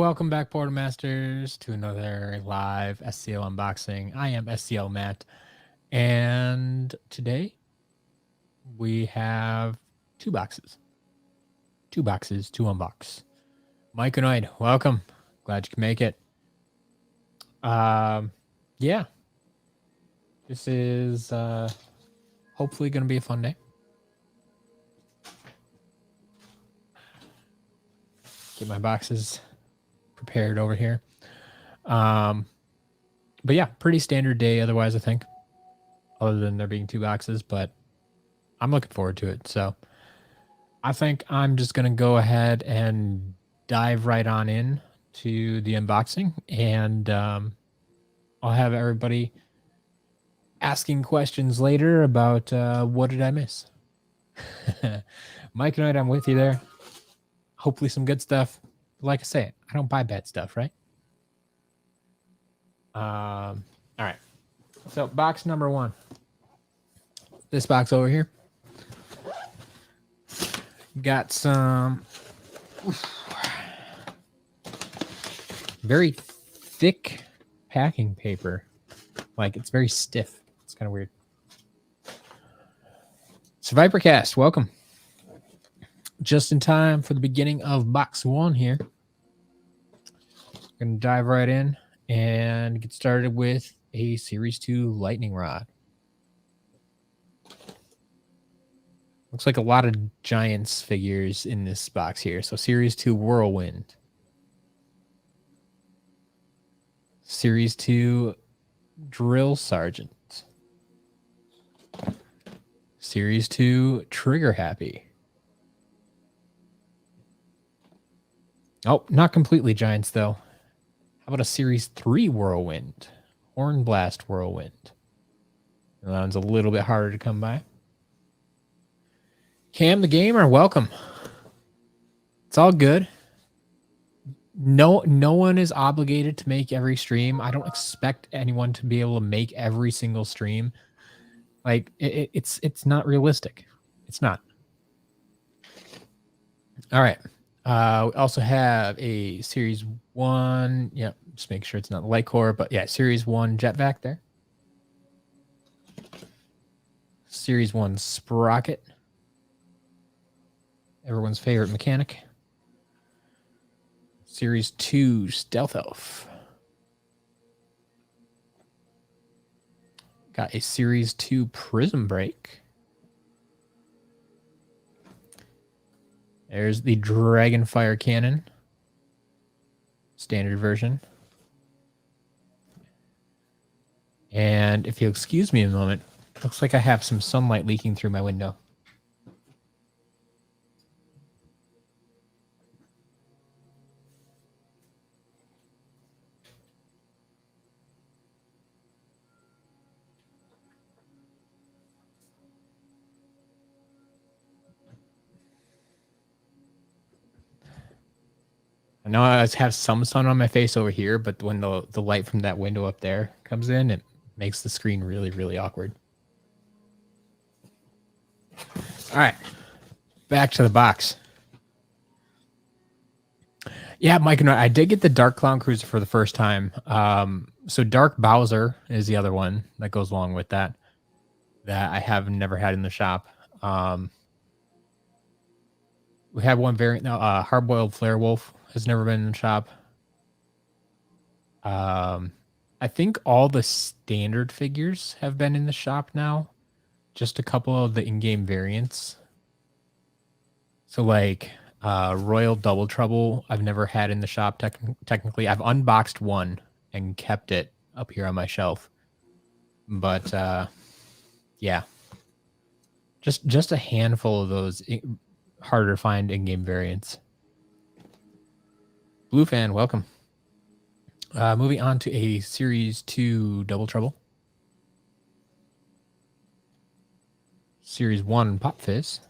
welcome back, Board Masters, to another live SCL unboxing. I am SCL Matt, and today we have two boxes to unbox. Mike and I, welcome. Glad you can make it. Yeah, this is hopefully going to be a fun day. Get my boxes prepared over here. But yeah, pretty standard day otherwise, I think, other than there being two boxes, but I'm looking forward to it. So I think I'm just going to go ahead and dive right on in to the unboxing, and I'll have everybody asking questions later about what did I miss. Mike and I'm with you there. Hopefully some good stuff. Like I say, I don't buy bad stuff, right? All right. So box number one. This box over here. Got some very thick packing paper. Like, it's very stiff. It's kind of weird. Survivorcast, welcome. Just in time for the beginning of box one here. Gonna dive right in and get started with a Series 2 lightning rod. Looks like a lot of Giants figures in this box here. So Series 2 Whirlwind. Series 2 Drill Sergeant. Series 2 Trigger Happy. Oh, not completely Giants, though. How about a Series 3 Whirlwind? Horn Blast Whirlwind. That one's a little bit harder to come by. Cam the Gamer, welcome. It's all good. No one is obligated to make every stream. I don't expect anyone to be able to make every single stream. Like, it's not realistic. It's not. All right. We also have a Series 1. Yeah, just make sure it's not Light Core, but yeah, Series 1 Jetvac there. Series 1 Sprocket. Everyone's favorite mechanic. Series 2 Stealth Elf. Got a Series 2 Prism Break. There's the Dragonfire Cannon. Standard version. And if you'll excuse me a moment, it looks like I have some sunlight leaking through my window. I know I have some sun on my face over here, but when the light from that window up there comes in, it makes the screen really, really awkward. All right, back to the box. Yeah, Mike and I did get the Dark Clown Cruiser for the first time. So Dark Bowser is the other one that goes along with that I have never had in the shop. We have one variant now. Hardboiled Flare Wolf has never been in the shop. I think all the standard figures have been in the shop now. Just a couple of the in-game variants. So like Royal Double Trouble, I've never had in the shop technically. I've unboxed one and kept it up here on my shelf. But yeah. Just a handful of those harder to find in-game variants. Blue Fan, welcome. Moving on to a Series 2 Double Trouble. Series 1 Pop Fizz.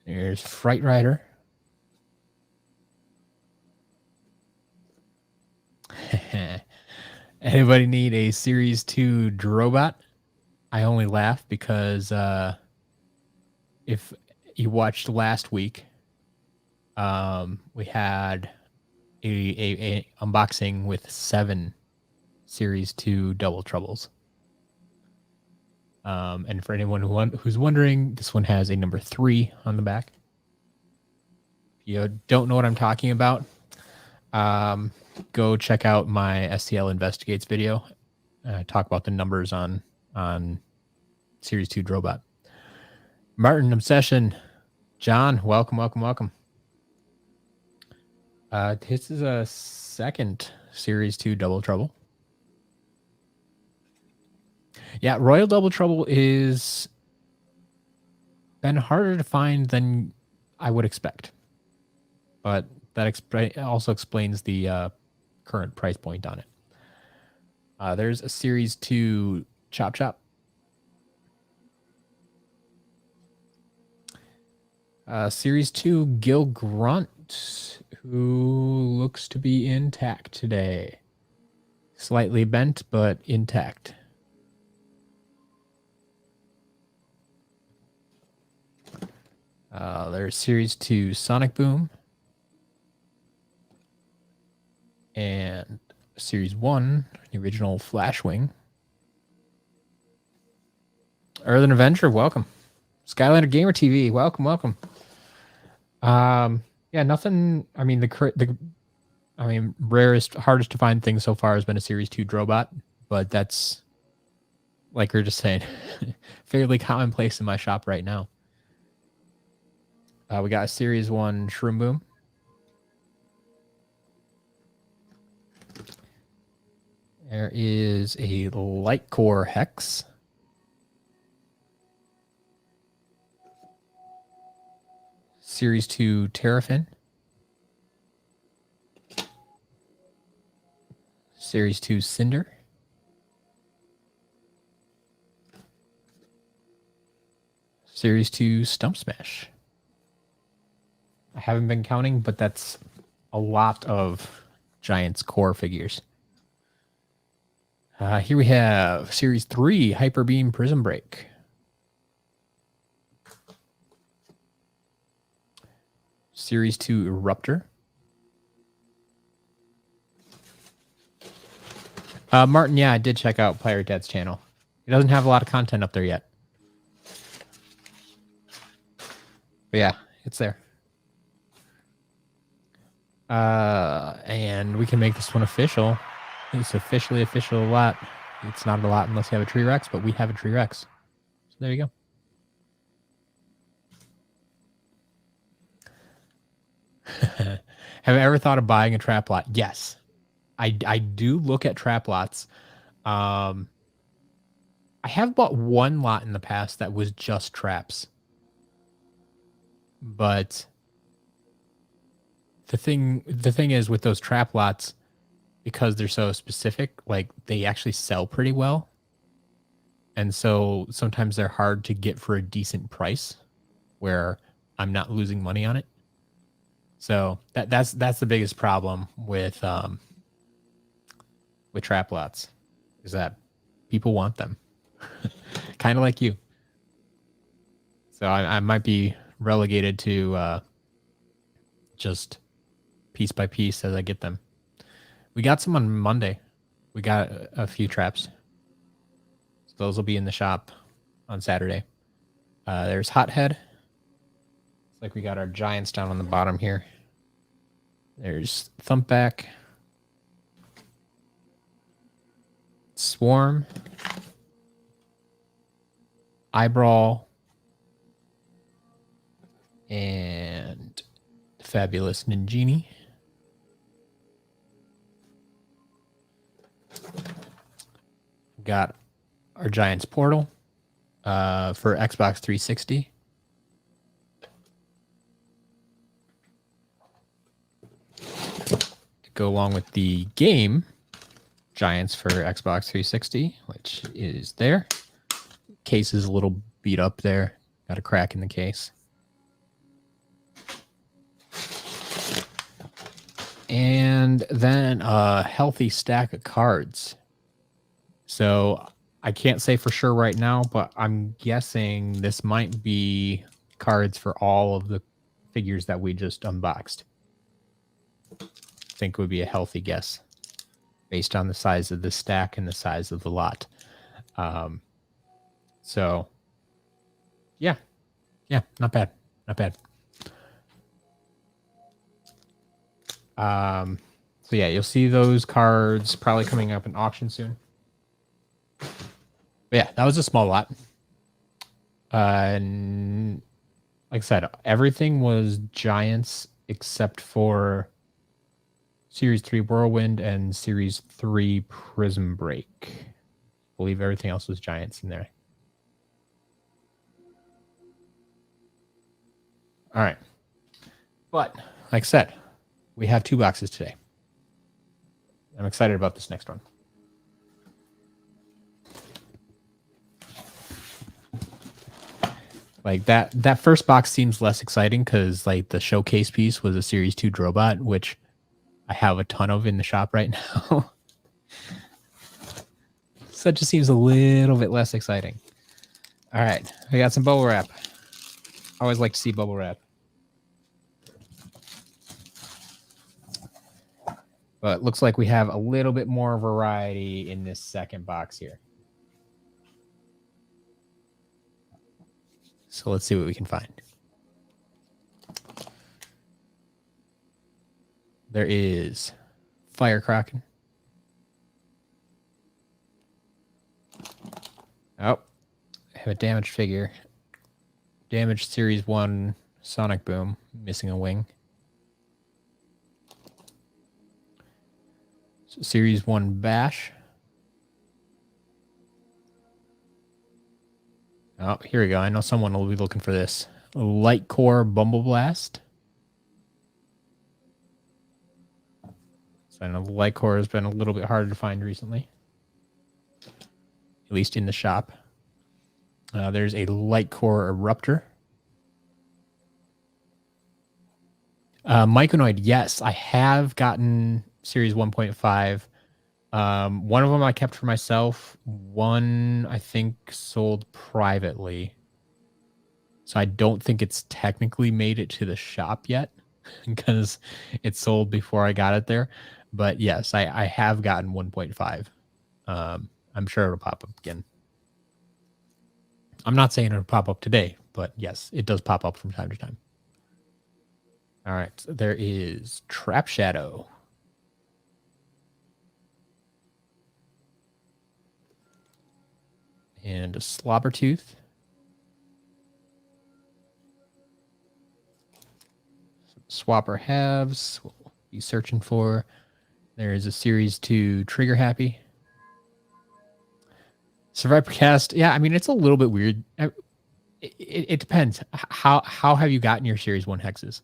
There's Fright Rider. Anybody need a Series 2 Drobot? I only laugh because if you watched last week, We had a unboxing with 7 Series 2 Double Troubles. And for anyone who's wondering, this one has a number 3 on the back. If you don't know what I'm talking about, go check out my SCL Investigates video. Talk about the numbers on Series 2 Drobot. Martin, Obsession, John, welcome. This is a second Series 2 Double Trouble. Yeah, Royal Double Trouble is been harder to find than I would expect. But that also explains the current price point on it. There's a Series 2 Chop Chop. Series 2 Gil Grunt, who looks to be intact today. Slightly bent, but intact. There's Series 2 Sonic Boom. And Series 1, the original Flashwing. Earthen Avenger, welcome. Skylander Gamer TV, welcome. Yeah, nothing. I mean, rarest, hardest to find thing so far has been a Series 2 Drobot, but that's, like we are just saying, fairly commonplace in my shop right now. We got a Series 1 Shroom Boom. There is a Light Core Hex. Series 2 Terrafin. Series 2 Cinder. Series 2 Stump Smash. I haven't been counting, but that's a lot of Giants core figures. Here we have Series 3 Hyper Beam Prism Break. Series 2 Eruptor. Martin, yeah, I did check out Pirate Dad's channel. He doesn't have a lot of content up there yet. But yeah, it's there. And we can make this one official. It's officially official a lot. It's not a lot unless you have a Tree Rex, but we have a Tree Rex. So there you go. Have I ever thought of buying a trap lot? Yes. I do look at trap lots. I have bought one lot in the past that was just traps. But the thing is with those trap lots, because they're so specific, like they actually sell pretty well. And so sometimes they're hard to get for a decent price where I'm not losing money on it. So that's the biggest problem with trap lots, is that people want them. Kind of like you. So I might be relegated to just piece by piece as I get them. We got some on Monday. We got a few traps. So those will be in the shop on Saturday. There's Hothead. It's like we got our Giants down on the bottom here. There's Thumpback. Swarm. Eyebrawl. And Fabulous Ninjini. Got our Giants Portal for Xbox 360. To go along with the game, Giants for Xbox 360, which is there. Case is a little beat up there. Got a crack in the case. And then a healthy stack of cards. So I can't say for sure right now, but I'm guessing this might be cards for all of the figures that we just unboxed. I think would be a healthy guess based on the size of the stack and the size of the lot. So yeah, not bad. So yeah, you'll see those cards probably coming up in auction soon. But yeah, that was a small lot. And like I said, everything was Giants except for Series 3 Whirlwind and Series 3 Prism Break. I believe everything else was Giants in there. All right. But like I said, we have 2 boxes today. I'm excited about this next one. Like that first box seems less exciting because like the showcase piece was a Series 2 Drobot, which I have a ton of in the shop right now. So it just seems a little bit less exciting. All right, we got some bubble wrap. I always like to see bubble wrap. But it looks like we have a little bit more variety in this second box here. So let's see what we can find. There is Firecracker. Oh, I have a damaged figure. Damaged Series 1 Sonic Boom, missing a wing. So Series 1 Bash. Oh, here we go. I know someone will be looking for this. Light Core Bumble Blast. So I know the Light Core has been a little bit harder to find recently. At least in the shop. There's a Light Core Eruptor. Myconoid, yes, I have gotten Series 1.5. One of them I kept for myself. One I think sold privately. So I don't think it's technically made it to the shop yet because it sold before I got it there. But yes, I have gotten 1.5. I'm sure it'll pop up again. I'm not saying it'll pop up today, but yes, it does pop up from time to time. All right, so there is Trap Shadow. And a Slobbertooth. Swapper halves we'll be searching for. There is a Series 2 Trigger Happy. Survivor Cast, yeah, I mean, it's a little bit weird. It depends. How have you gotten your Series 1 hexes?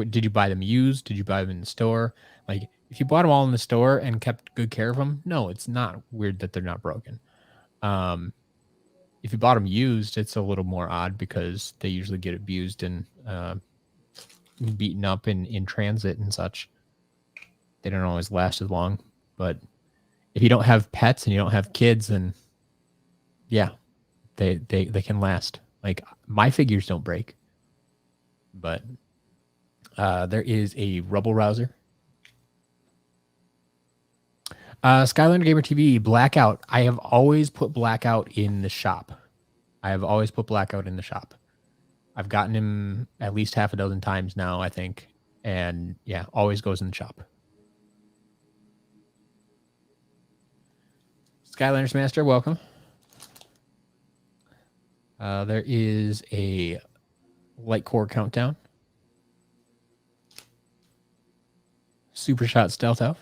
Did you buy them used? Did you buy them in the store? Like, if you bought them all in the store and kept good care of them, no, it's not weird that they're not broken. If you bought them used, it's a little more odd because they usually get abused and beaten up in transit and such. They don't always last as long. But if you don't have pets and you don't have kids, then yeah, they can last. Like, my figures don't break. But there is a Rubble Rouser. Skylander Gamer TV, Blackout. I have always put Blackout in the shop. I've gotten him at least half a dozen times now, I think. And yeah, always goes in the shop. Skylanders Master, welcome. There is a Light Core Countdown. Super Shot Stealth Elf.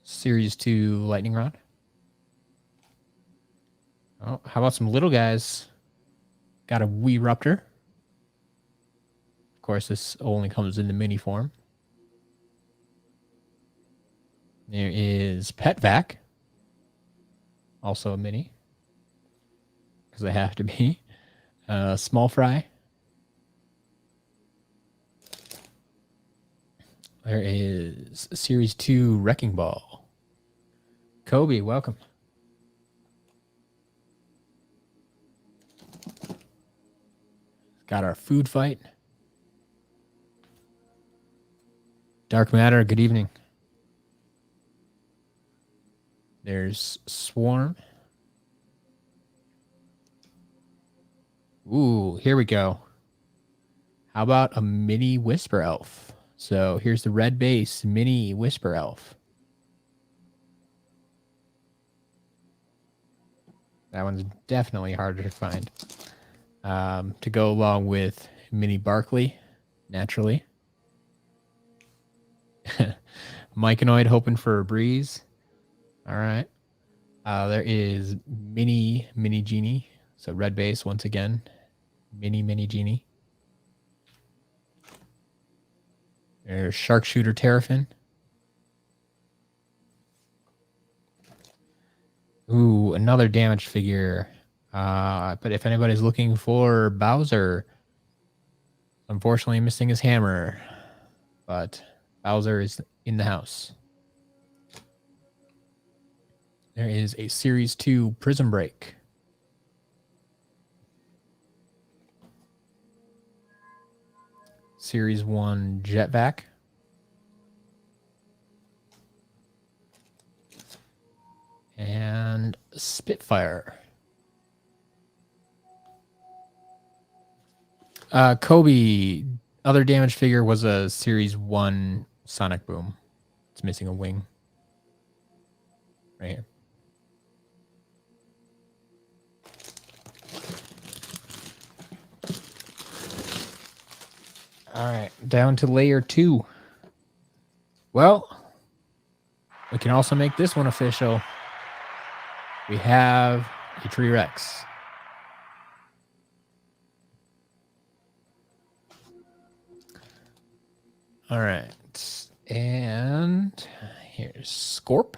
Series 2 Lightning Rod. Oh, how about some little guys? Got a Wee Ruptor. Of course, this only comes in the mini form. There is Pet Vac. Also a mini. Because they have to be. Small Fry. There is Series 2 Wrecking Ball. Kobe, welcome. Got our food fight. Dark matter, good evening. There's Swarm. Ooh, here we go. How about a mini Whisper Elf? So here's the red base mini Whisper Elf. That one's definitely harder to find. To go along with mini Barkley, naturally. Myconoid hoping for a breeze. All right. There is mini Genie. So red base once again. Mini Genie. There's Sharpshooter Terrafin. Ooh, another damaged figure. But if anybody's looking for Bowser, unfortunately missing his hammer. But Bowser is in the house. There is a Series 2 Prism Break. Series 1 Jetvac. And Spitfire. Kobe, other damaged figure was a Series 1 Sonic Boom. It's missing a wing. Right here. All right, down to layer 2. Well, we can also make this one official. We have a Tree Rex. All right, and here's Scorp.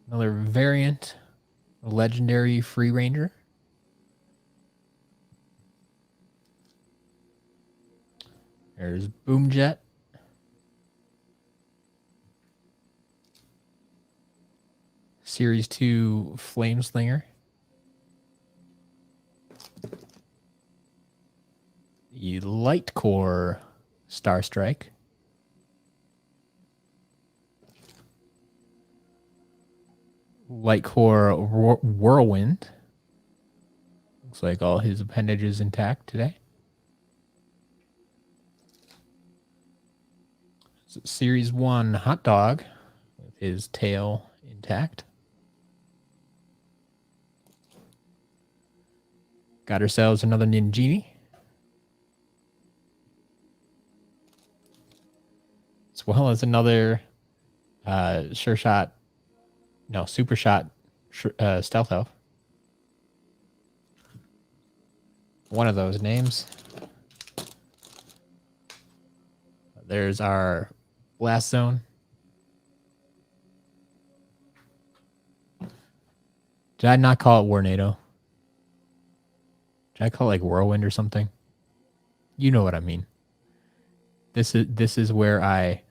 Another variant, a legendary Free Ranger. There's Boomjet. Series 2 Flameslinger. The Light Core Starstrike. Light Core Whirlwind. Looks like all his appendages intact today. Series 1 Hot Dog with his tail intact. Got ourselves another Ninjini. As well as another Super Shot Stealth Elf. One of those names. There's our Blast Zone. Did I not call it Warnado? Did I call it like Whirlwind or something? You know what I mean. This is where I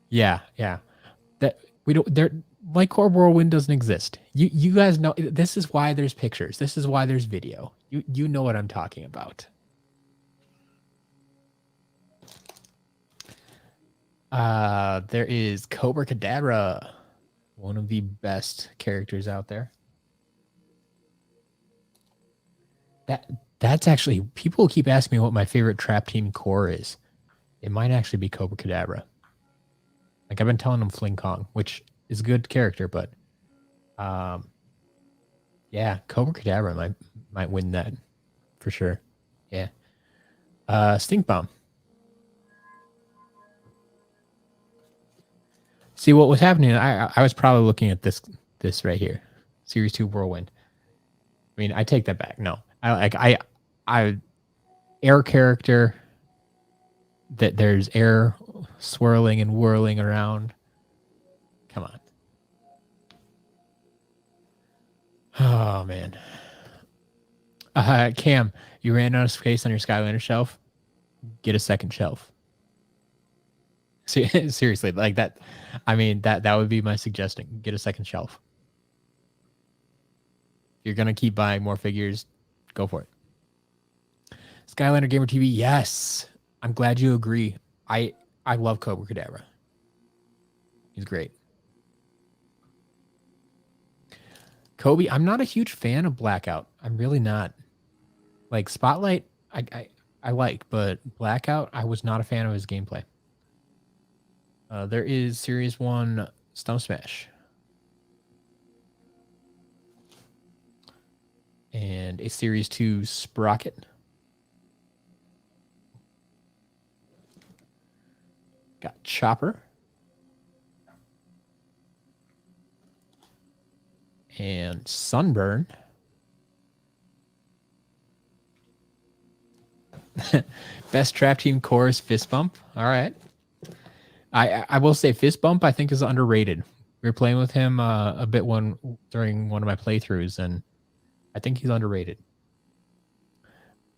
Yeah. That we don't there Light Core Whirlwind doesn't exist. You guys know this is why there's pictures. This is why there's video. You know what I'm talking about. There is Cobra Kadabra, one of the best characters out there. That's actually, people keep asking me what my favorite Trap Team core is. It might actually be Cobra Kadabra. Like I've been telling them Fling Kong, which is a good character, but yeah, Cobra Kadabra might win that for sure. Yeah. Stink Bomb. See what was happening. I was probably looking at this right here, Series 2 Whirlwind. I mean, I take that back. No, I air character that there's air swirling and whirling around. Come on. Oh man. Cam, you ran out of space on your Skylander shelf. Get a second shelf. Seriously, like that. I mean, that would be my suggestion. Get a second shelf. If you're gonna keep buying more figures, go for it. Skylander Gamer TV, yes. I'm glad you agree. I love Cobra Cadabra. He's great. Kobe, I'm not a huge fan of Blackout. I'm really not. Like Spotlight, I like, but Blackout, I was not a fan of his gameplay. There is Series 1 Stump Smash. And a Series 2 Sprocket. Got Chopper. And Sunburn. Best Trap Team Chorus Fist Bump. All right. I will say Fist Bump I think is underrated. We were playing with him a bit during one of my playthroughs, and I think he's underrated.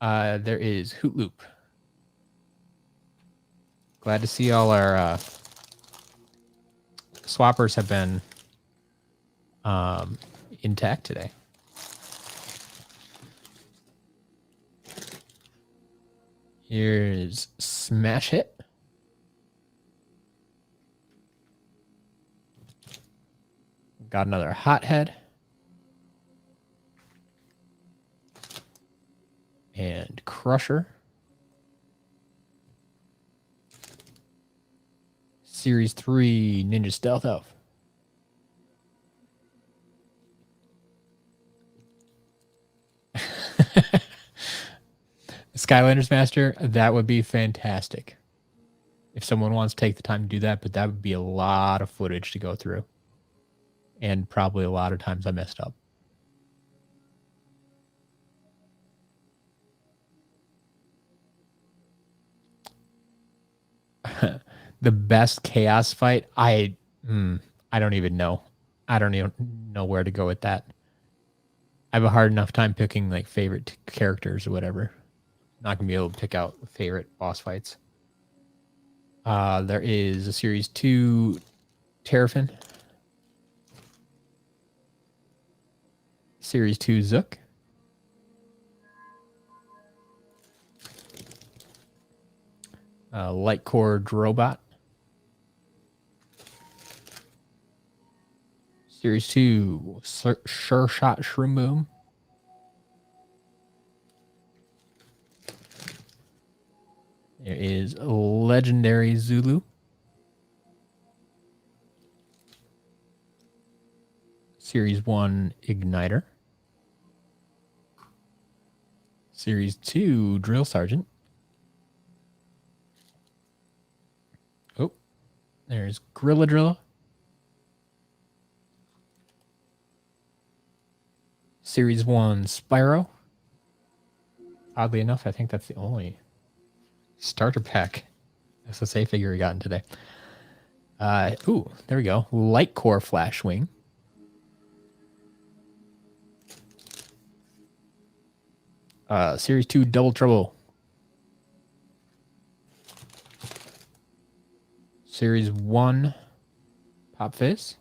There is Hoot Loop. Glad to see all our swappers have been intact today. Here's Smash Hit. Got another Hothead. And Crusher. Series 3 Ninja Stealth Elf. Skylanders Master, that would be fantastic. If someone wants to take the time to do that, but that would be a lot of footage to go through. And probably a lot of times I messed up. The best chaos fight, I don't even know. I don't even know where to go with that. I have a hard enough time picking like favorite characters or whatever. Not gonna be able to pick out favorite boss fights. There is a Series 2 Terrafin. Series 2 Zook. Light Core Drobot. Series 2 Sure Shot Shroom Boom. There is Legendary Zulu. Series 1 Igniter. Series 2 Drill Sergeant. Oh, there's Gorilla Drill. Series 1 Spyro. Oddly enough, I think that's the only starter pack SSA figure we gotten today. Ooh, there we go. Light Core Flashwing. Series 2 Double Trouble. Series 1 Pop Fizz.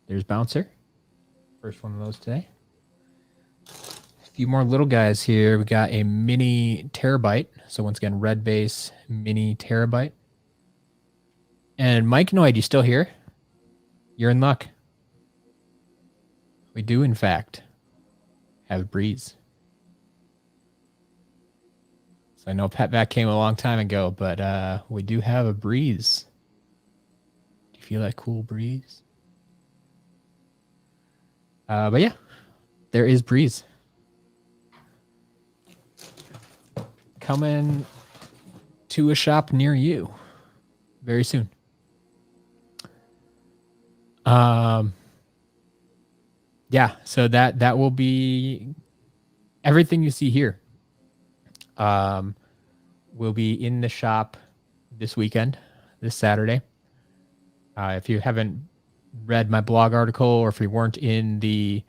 There's Bouncer. First one of those today. A few more little guys here. We got a mini Terabyte. So once again, red base, mini Terabyte. And Mike Noid, you still here? You're in luck. We do, in fact, have Breeze. So I know Petback came a long time ago, but we do have a Breeze. Do you feel that cool breeze? But yeah, there is Breeze. Coming to a shop near you very soon. Yeah, so that will be everything you see here. Will be in the shop this weekend, this Saturday. If you haven't read my blog article, or if you weren't in the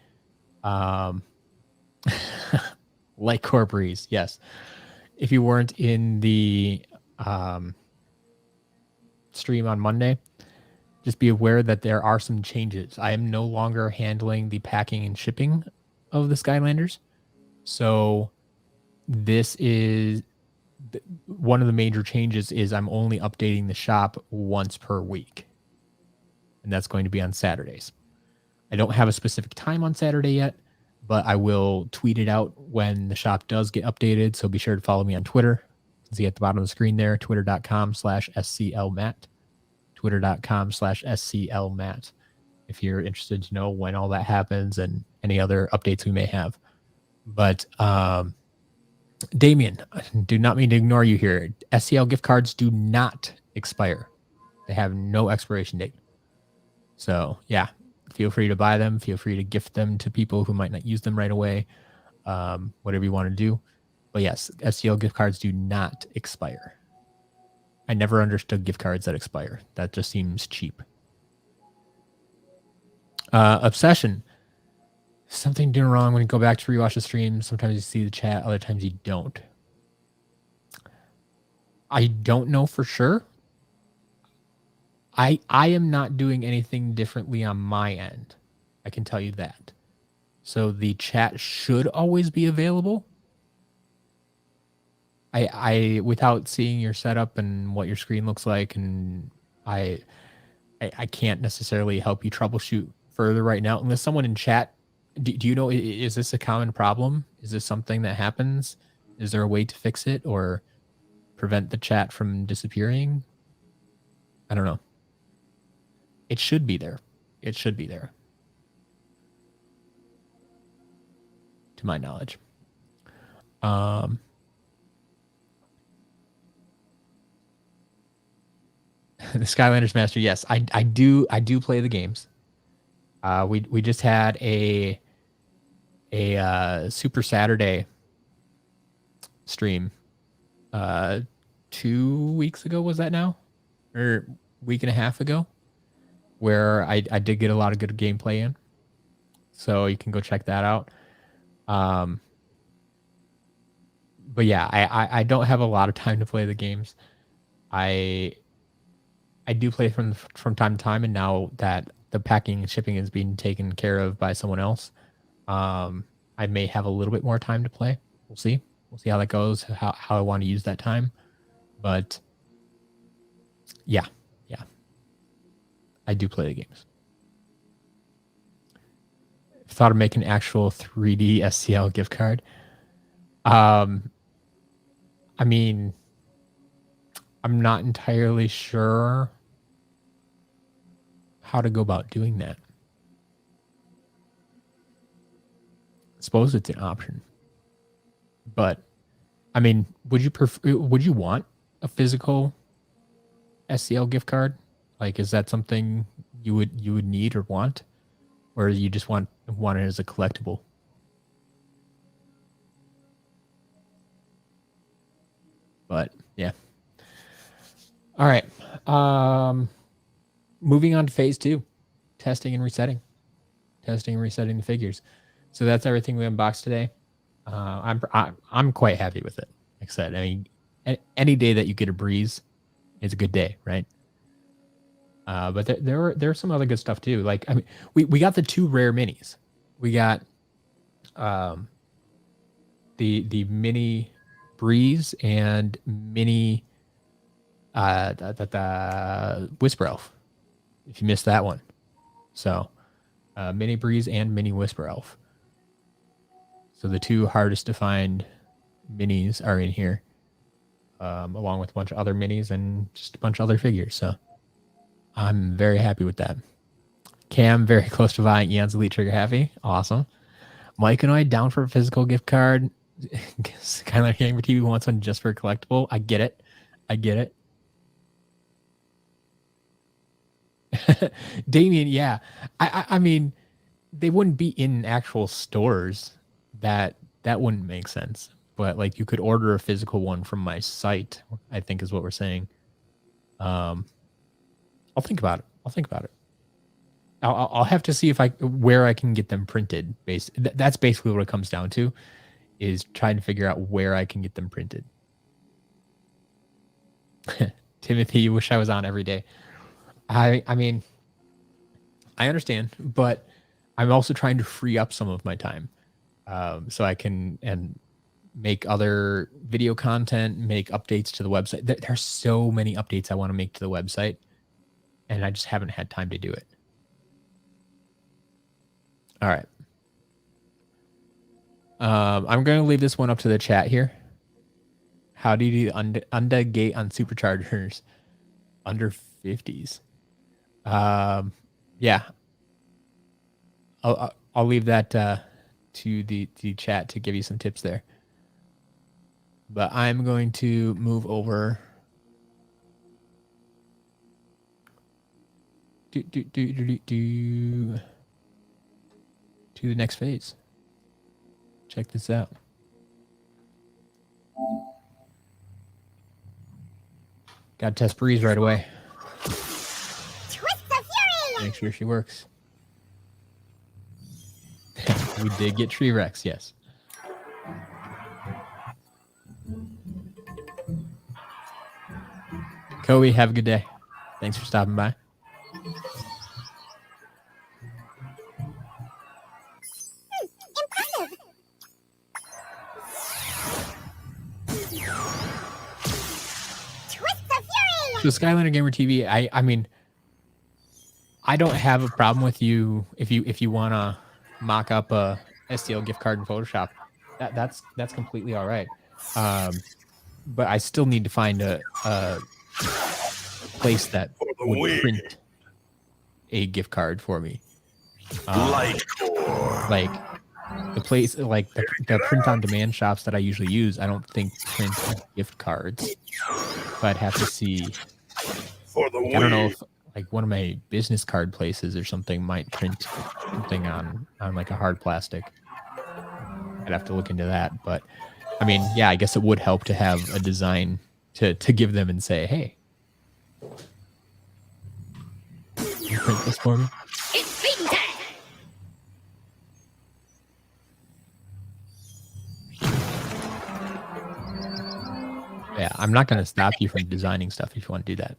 Like Core Breeze, yes. If you weren't in the stream on Monday, just be aware that there are some changes. I am no longer handling the packing and shipping of the Skylanders. So this is one of the major changes is I'm only updating the shop once per week. And that's going to be on Saturdays. I don't have a specific time on Saturday yet, but I will tweet it out when the shop does get updated. So be sure to follow me on Twitter. You can see at the bottom of the screen there, twitter.com/SCLMatt. Twitter.com/SCLMatt. If you're interested to know when all that happens and any other updates we may have. But Damien, do not mean to ignore you here. SCL gift cards do not expire. They have no expiration date. So yeah, feel free to buy them. Feel free to gift them to people who might not use them right away. Whatever you want to do. But yes, SCL gift cards do not expire. I never understood gift cards that expire. That just seems cheap. Obsession. Something doing wrong when you go back to rewatch the stream. Sometimes you see the chat, other times you don't. I don't know for sure. I am not doing anything differently on my end. I can tell you that. So the chat should always be available. I without seeing your setup and what your screen looks like, and I can't necessarily help you troubleshoot further right now unless someone in chat. Do you know, is this a common problem? Is this something that happens? Is there a way to fix it or prevent the chat from disappearing? I don't know. It should be there. It should be there. To my knowledge. The Skylanders Master, yes. I do play the games. We just had a Super Saturday stream 2 weeks ago, was that now? Or week and a half ago, where I did get a lot of good gameplay in. So you can go check that out. But yeah, I don't have a lot of time to play the games. I do play from time to time, and now that the packing and shipping is being taken care of by someone else, I may have a little bit more time to play. We'll see. We'll see how that goes, how I want to use that time. But yeah. I do play the games. I've thought of making an actual 3D SCL gift card. I mean, I'm not entirely sure how to go about doing that. I suppose it's an option. But I mean, would you want a physical SCL gift card? Like, is that something you would need or want, or you just want it as a collectible? But yeah. All right. Moving on to phase 2, testing and resetting the figures. So that's everything we unboxed today. I'm quite happy with it. Like I said, I mean, any day that you get a breeze, it's a good day, right? But there are some other good stuff too. Like, I mean, we got the 2 rare minis. We got the mini breeze and mini the Whisper Elf. If you missed that one, so mini breeze and mini Whisper Elf. So the 2 hardest to find minis are in here, along with a bunch of other minis and just a bunch of other figures. So I'm very happy with that. Cam, very close to buying Eon's Elite Trigger Happy. Awesome. Mike and I down for a physical gift card. Skylar Gamer TV wants one just for a collectible. I get it. Damien, yeah. I mean, they wouldn't be in actual stores. That wouldn't make sense. But like, you could order a physical one from my site, I think is what we're saying. I'll think about it. I'll have to see where I can get them printed. That's basically what it comes down to. is trying to figure out where I can get them printed. Timothy, you wish I was on every day. I mean, I understand, but I'm also trying to free up some of my time so I can make other video content, make updates to the website. There's so many updates I want to make to the website, and I just haven't had time to do it. All right. I'm going to leave this one up to the chat here. How do you do Unda gate on superchargers under 50s? Yeah. I'll leave that to the chat to give you some tips there. But I'm going to move over to the next phase. Check this out. Got to test Breeze right away. Make sure she works. We did get Tree Rex, yes. Kobe, have a good day. Thanks for stopping by. Impressive. Twists of Fury. So Skylander Gamer TV, I mean, I don't have a problem with you if you want to mock up a SCL gift card in Photoshop. That's completely all right. But I still need to find a place that would print a gift card for me. Like the place, like the print-on-demand shops that I usually use, I don't think print gift cards. So I'd have to see. I don't know if like one of my business card places or something might print something on like a hard plastic. I'd have to look into that, but I mean, yeah, I guess it would help to have a design to give them and say, hey, can you print this for me? It's beating time. Yeah, I'm not going to stop you from designing stuff if you want to do that.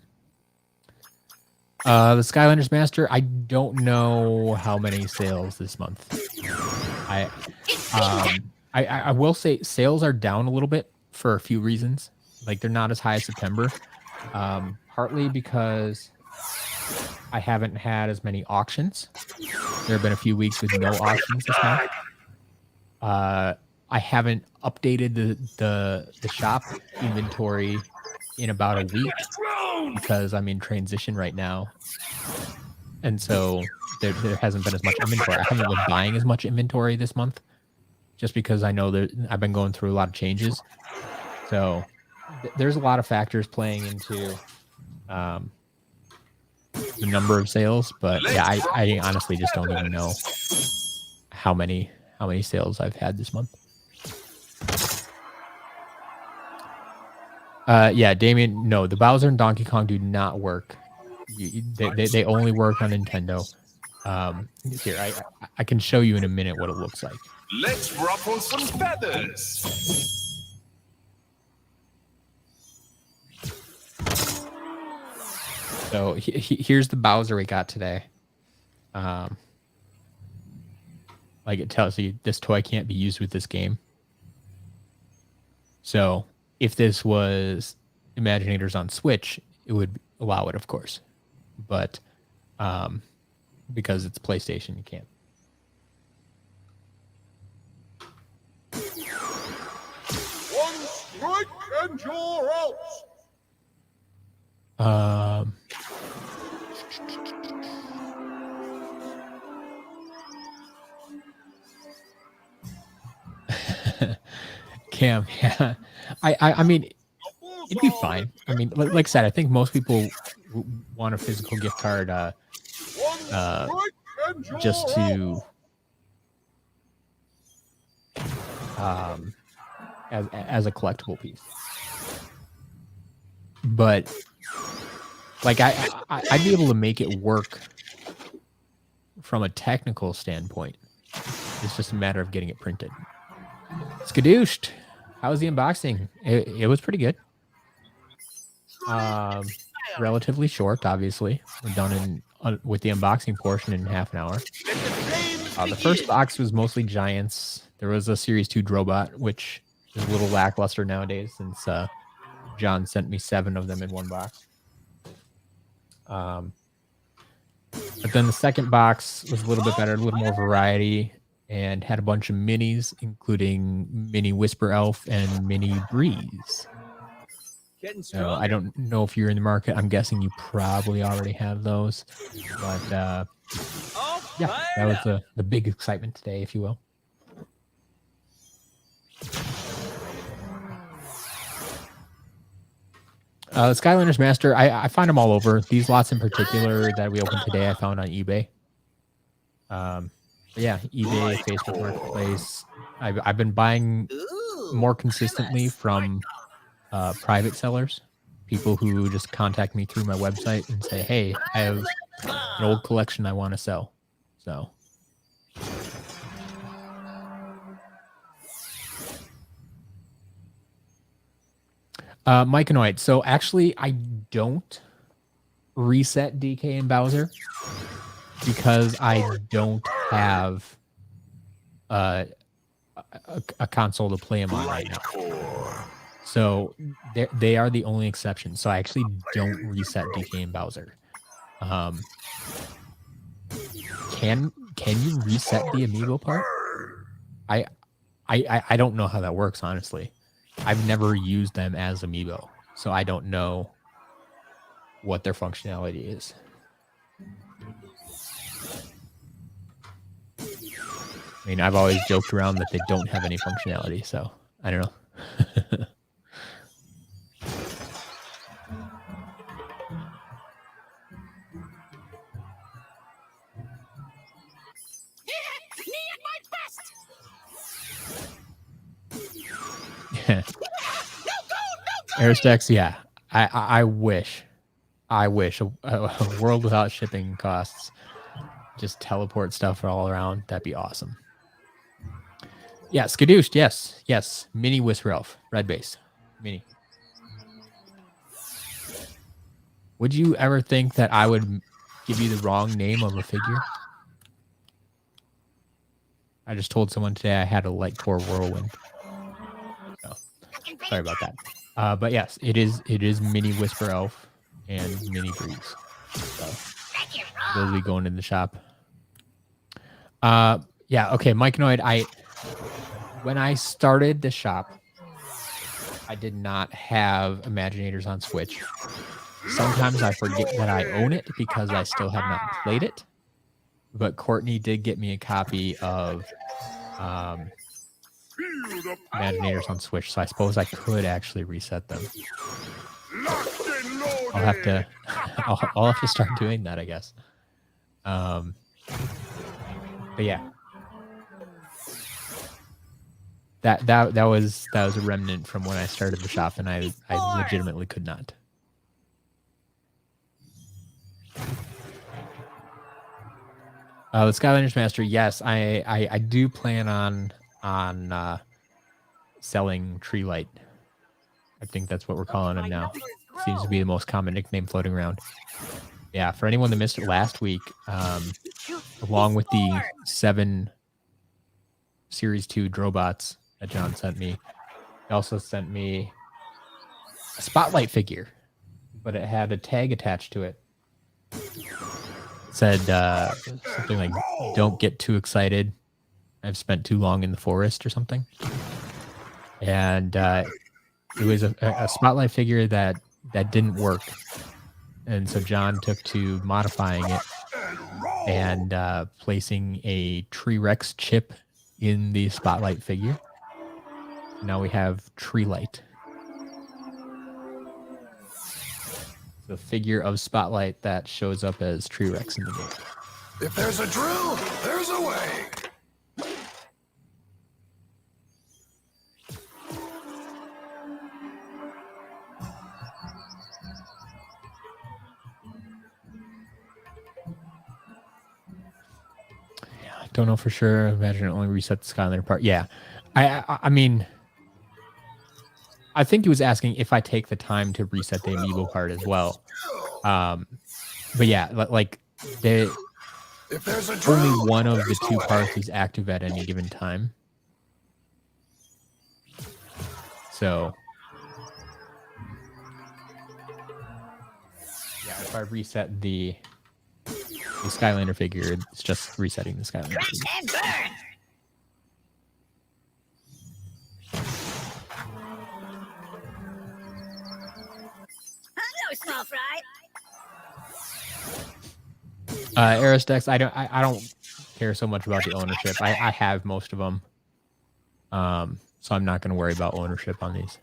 The Skylanders Master, I don't know how many sales this month. I will say sales are down a little bit for a few reasons. Like they're not as high as September. Partly because I haven't had as many auctions. There have been a few weeks with no auctions this month. I haven't updated the shop inventory in about a week because I'm in transition right now. And so there hasn't been as much inventory. I haven't been buying as much inventory this month just because I know that I've been going through a lot of changes. So there's a lot of factors playing into the number of sales, but yeah, I honestly just don't even know how many sales I've had this month. Yeah, Damien, no, the Bowser and Donkey Kong do not work. They only work on Nintendo. Here, I can show you in a minute what it looks like. Let's ruffle some feathers. So here's the Bowser we got today. Like it tells you this toy can't be used with this game. So if this was Imaginators on Switch, it would allow it, of course. But because it's PlayStation, you can't. One strike and you're out. Cam, yeah. I mean, it'd be fine. I mean, like I said, I think most people want a physical gift card just to as a collectible piece. But like I'd be able to make it work from a technical standpoint. It's just a matter of getting it printed. Skadooshed. How was the unboxing? It was pretty good. Relatively short, obviously. We're done with the unboxing portion in half an hour. The first box was mostly giants. There was a Series 2 Drobot, which is a little lackluster nowadays since John sent me 7 of them in one box. But then the second box was a little bit better, a little more variety, and had a bunch of minis, including Mini Whisper Elf and Mini Breeze. So I don't know if you're in the market. I'm guessing you probably already have those. But yeah, that was the big excitement today, if you will. Skylanders Master, I find them all over. These lots in particular that we opened today, I found on eBay. Yeah, eBay, Facebook Marketplace. I've been buying more consistently from private sellers, people who just contact me through my website and say, hey, I have an old collection I want to sell. So Myconoid. So actually I don't reset DK and Bowser because I don't have a console to play them on right now. So they are the only exception. So I actually don't reset DK and Bowser. Can you reset the amiibo part? I don't know how that works, honestly. I've never used them as amiibo, so I don't know what their functionality is. I mean, I've always joked around that they don't have any functionality, so I don't know. Aristex, yeah. I wish a world without shipping costs. Just teleport stuff all around. That'd be awesome. Yeah, Skadooshed, yes. Mini Whisper Elf, red base. Mini. Would you ever think that I would give you the wrong name of a figure? I just told someone today I had a light core whirlwind. So, sorry about that. But yes, it is Mini Whisper Elf and Mini Breeze. So those will be going in the shop. Yeah, okay, Myconoid, when I started the shop, I did not have Imaginators on Switch. Sometimes I forget that I own it because I still have not played it. But Courtney did get me a copy of Imaginators on Switch, so I suppose I could actually reset them. I'll have to start doing that, I guess. But yeah, that was a remnant from when I started the shop, and I legitimately could not. The Skylanders Master, yes, I do plan on selling Tree Light. I think that's what we're calling him now. Seems to be the most common nickname floating around. Yeah, for anyone that missed it last week, along with the 7 Series 2 Drobots that John sent me, he also sent me a Spotlight figure, but it had a tag attached to it. It said something like, "Don't get too excited. I've spent too long in the forest," or something. And it was a Spotlight figure that didn't work. And so John took to modifying it and placing a Tree Rex chip in the Spotlight figure. Now we have Tree Light. The figure of Spotlight that shows up as Tree Rex in the game. If there's a drill, there's a way. Don't know for sure. Imagine it only reset the Skylander part. Yeah, I mean, I think he was asking if I take the time to reset the amiibo card as well. But yeah, like the If there's a drill, only one of the there's a two way. parts is active at any given time. So yeah, if I reset the Skylander figure, it's just resetting the Skylander Crash figure. and burn. No small fry. Aristex, I don't care so much about the ownership. I have most of them. So I'm not going to worry about ownership on these.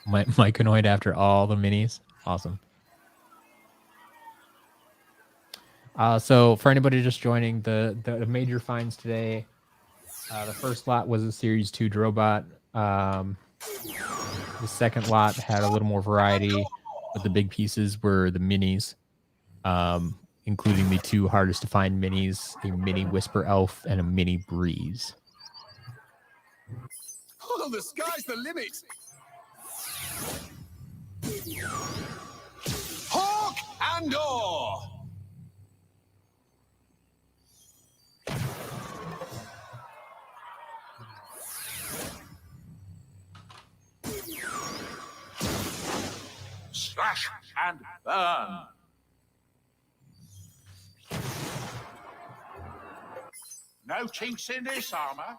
Myconoid after all the minis. Awesome. So for anybody just joining, the major finds today, the first lot was a Series 2 Drobot. The second lot had a little more variety, but the big pieces were the minis, including the two hardest to find minis, a mini Whisper Elf and a mini Breeze. Oh, the sky's the limit. Hawk and Oar. Slash and burn. No chinks in this armor.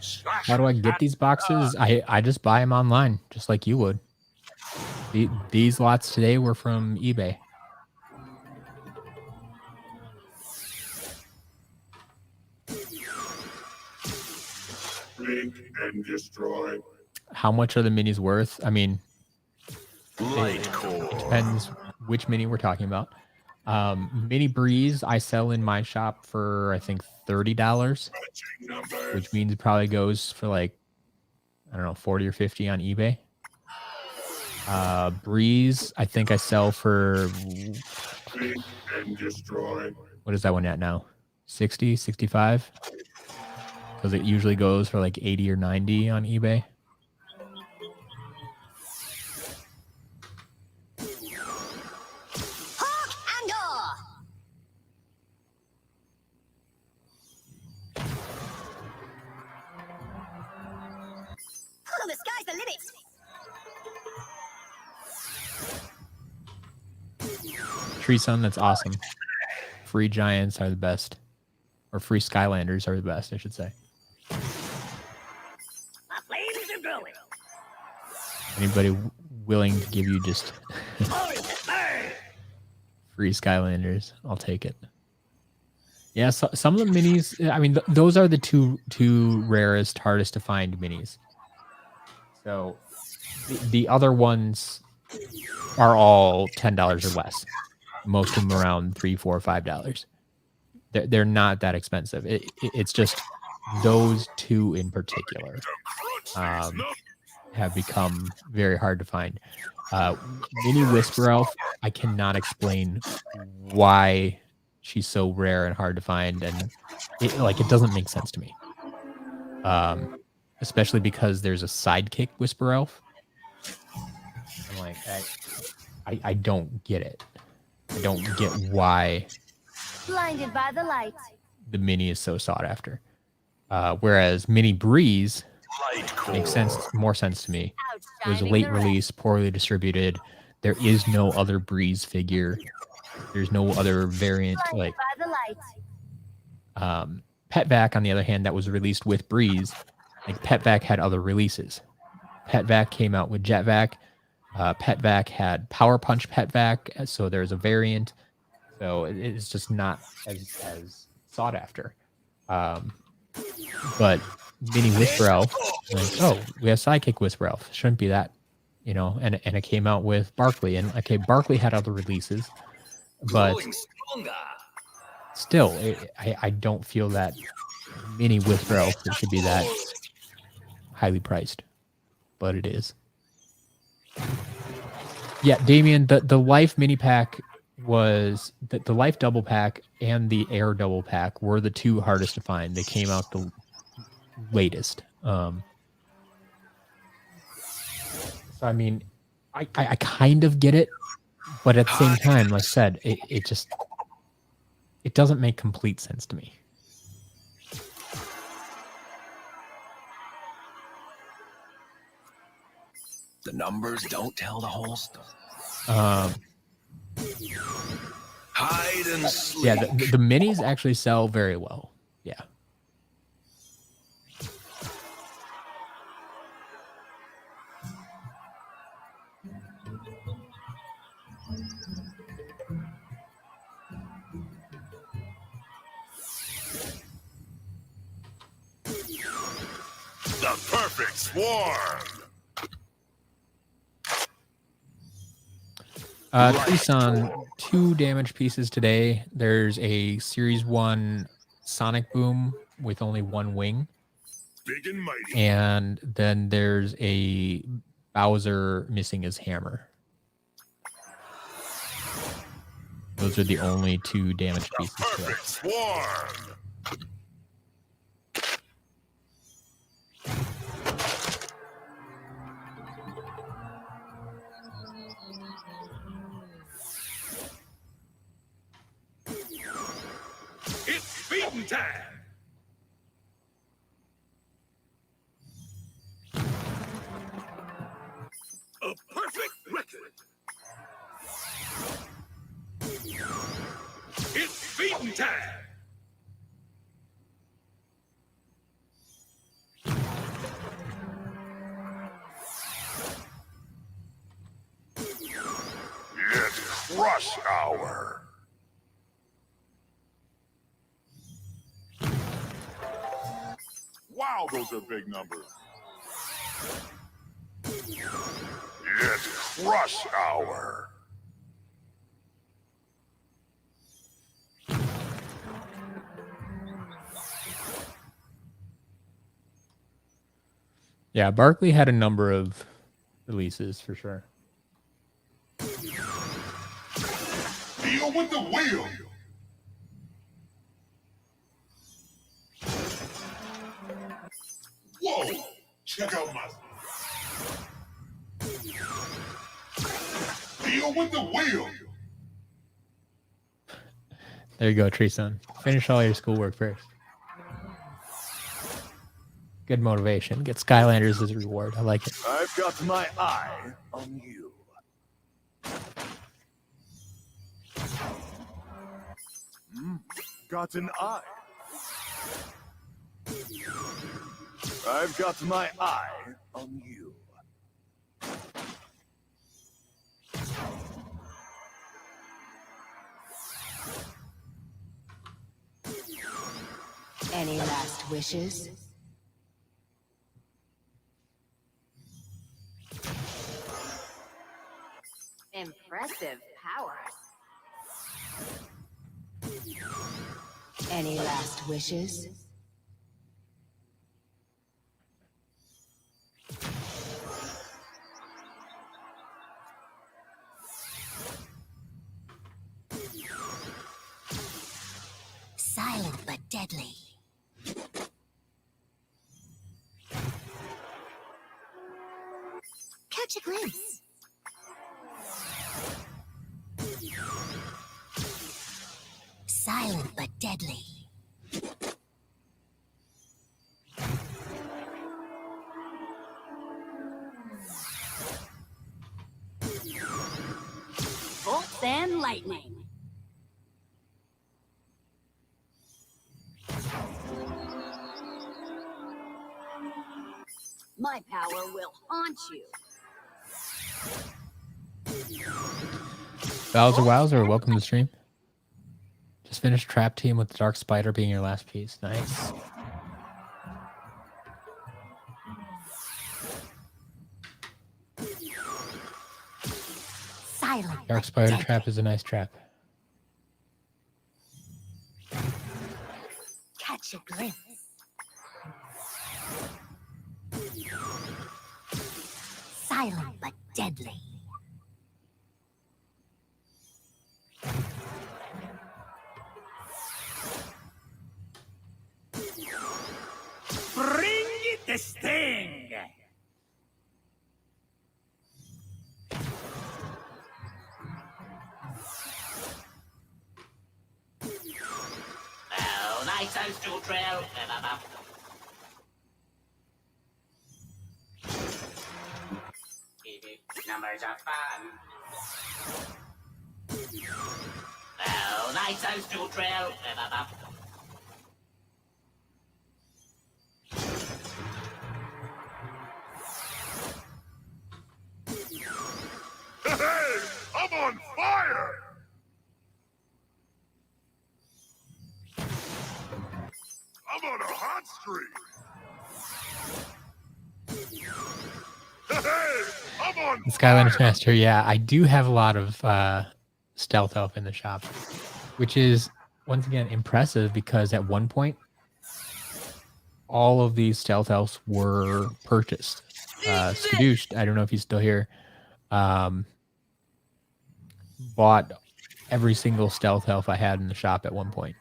Slash How do I get and these boxes? I just buy them online, just like you would. These lots today were from eBay. Blink and destroy. How much are the minis worth? I mean, Light it core. depends which mini we're talking about. Mini Breeze I sell in my shop for I think $30, which means it probably goes for like, I don't know, 40 or 50 on eBay. Breeze I think I sell for, Blink and destroy. what is that one at now? 60, 65? Because it usually goes for like 80 or 90 on eBay. Hawk and Oar. Oh, the sky's the limit. Tree Sun, that's awesome. Free Giants are the best. Or free Skylanders are the best, I should say. My flames are growing. Anybody willing to give you just Orange burn. free Skylanders, I'll take it. Yeah, so, some of the minis, I mean, those are the two rarest, hardest to find minis. So the other ones are all $10 or less. Most of them around $3, $4, $5. They're not that expensive. It's just those two in particular have become very hard to find. Mini Whisper Elf, I cannot explain why she's so rare and hard to find, and it doesn't make sense to me. Especially because there's a sidekick Whisper Elf. I'm like, I don't get it. I don't get why Blinded by the light. the mini is so sought after. Whereas Mini Breeze Light core. makes more sense to me. It was a Outshining late the rest. release, poorly distributed. There is no other Breeze figure. There's no other variant. Like Blinded by the light. Petvac, on the other hand, that was released with Breeze. Like Petvac had other releases. Petvac came out with Jetvac. Petvac had Power Punch Petvac, so there's a variant. So it's just not as sought after. But Mini Whisper Elf, like, oh, we have Sidekick Whisper Elf. Shouldn't be that, and it came out with Barkley. And okay, Barkley had other releases, but Growing stronger. still, I don't feel that Mini Whisper Elf should be that highly priced, but it is. Yeah, Damien, the life mini pack was the life double pack and the air double pack were the two hardest to find. They came out the latest. So I mean, I kind of get it, but at the same time, like I said, it just it doesn't make complete sense to me. The numbers don't tell the whole story. Hide and sleep. Yeah, the minis actually sell very well. Yeah. The perfect swarm. Treeson, 2 damage pieces today. There's a Series 1 Sonic Boom with only 1 wing. Big and mighty. And then there's a Bowser missing his hammer. Those are the only 2 damage pieces today. Perfect swarm. It's feeding time. A perfect record. It's feeding time. It's crush hour. Wow, those are big numbers. It's crush hour. Yeah, Barkley had a number of releases for sure. Deal with the wheel. Whoa! Check out my. Deal with the wheel. There you go, Treeson. Finish all your schoolwork first. Good motivation. Get Skylanders as a reward. I like it. I've got my eye on you. Got an eye. I've got my eye on you. Any last wishes? Impressive powers. Any last wishes? Silent but deadly. Catch a glimpse. Silent but deadly. Bolts and lightning. My power will haunt you. Bowser Wowzer, welcome to the stream. Just finished Trap Team with the Dark Spider being your last piece. Nice. Silent. Dark Spider Trap is a nice trap. Catch a glimpse. Silent but deadly. nice house to drill. Numbers are fun. Oh, nice house to drill. Hey, I'm on fire! I'm on a hot streak! Hey, I'm on Skylanders fire! Master, yeah, I do have a lot of stealth elf in the shop, which is once again impressive because at one point all of these stealth elves were purchased. Skadoosh, I don't know if he's still here, bought every single stealth elf I had in the shop at one point.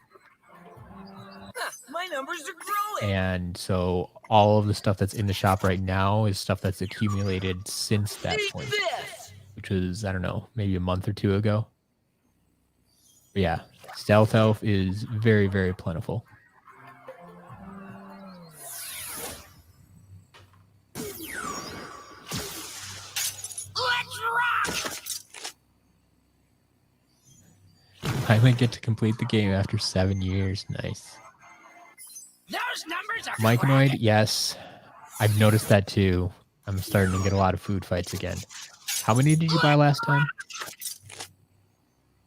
My numbers are growing. And so all of the stuff that's in the shop right now is stuff that's accumulated since that point, which was, I don't know, maybe a month or two ago. But yeah, stealth elf is very, very plentiful. Let's rock! Finally get to complete the game after 7 years. Nice. Those numbers are Myconoid, yes. I've noticed that too. I'm starting to get a lot of food fights again. How many did you buy last time?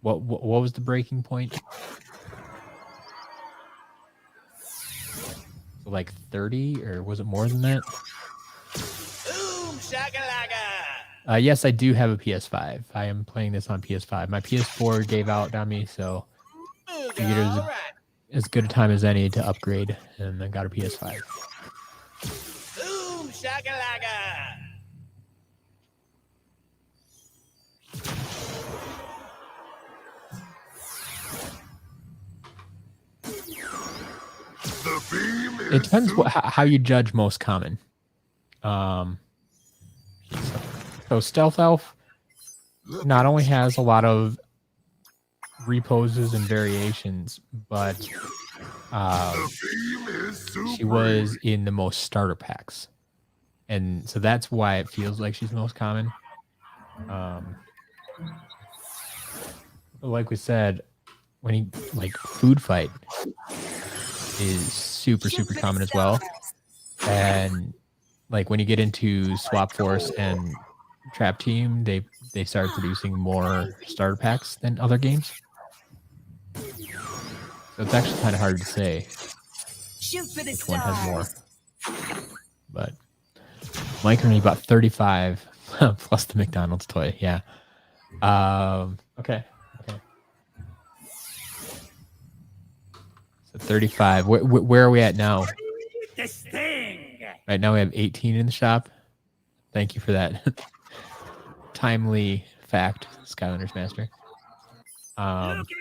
What was the breaking point? So like 30, or was it more than that? Boom shakalaka. Yes, I do have a PS5. I am playing this on PS5. My PS4 gave out on me, so I figured it was as good a time as any to upgrade, and I got a PS5. Boom shakalaka. The beam is It depends how you judge most common. So Stealth Elf not only has a lot of reposes and variations, but the beam is super. she was in the most starter packs, and so that's why it feels like she's the most common. But like we said, when he like food fight is super common as well, and like when you get into Swap Force and Trap Team, they started producing more starter packs than other games. So it's actually kind of hard to say Shoot for the which one has more. stars. But Mike only bought 35 plus the McDonald's toy. Yeah. Okay. So 35. Where are we at now? This thing. Right now we have 18 in the shop. Thank you for that timely fact, Skylanders Master. Looking good.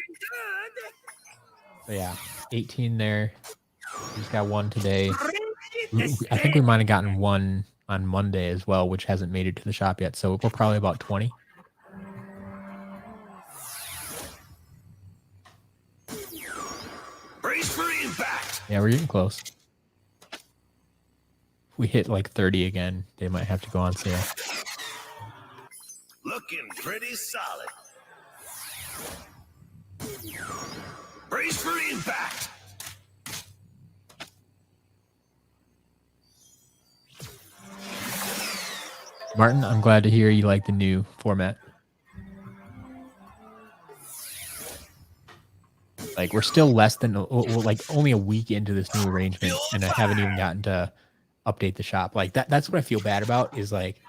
So yeah, 18 there. We just got one today. I think we might have gotten one on Monday as well, which hasn't made it to the shop yet. So we're probably about 20. Brace for impact. Yeah, we're getting close. If we hit like 30 again, they might have to go on sale. Looking pretty solid. Brace for impact. Martin, I'm glad to hear you like the new format. Like, we're still less than, like, only a week into this new arrangement, and I haven't even gotten to update the shop. Like, that's what I feel bad about, is, like,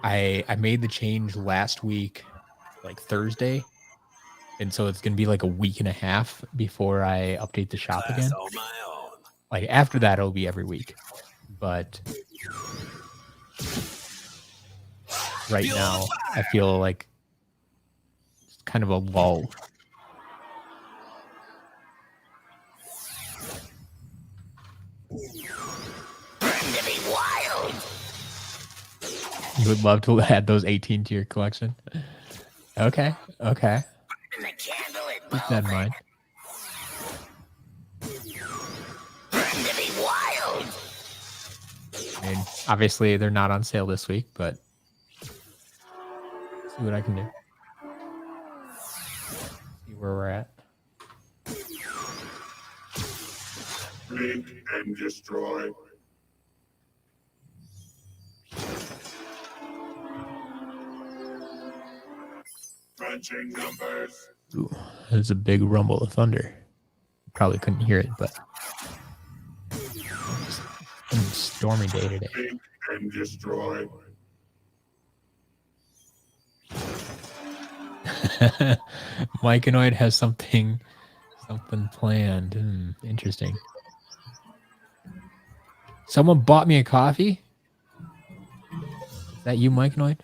I made the change last week, like, Thursday, and so it's going to be, like, a week and a half before I update the shop again. On my own. Like, after that, it'll be every week. But right now, I feel like it's kind of a lull. To be wild. You would love to add those 18 to your collection. Okay. And the candle it Keep that in mind. I mean, obviously they're not on sale this week, but see what I can do. See where we're at. Blink and destroy. Crunching numbers. Ooh, there's a big rumble of thunder. Probably couldn't hear it, but it's been a stormy day today. Blink and destroy. Myconoid has something planned. Interesting. Someone bought me a coffee? Is that you, Myconoid?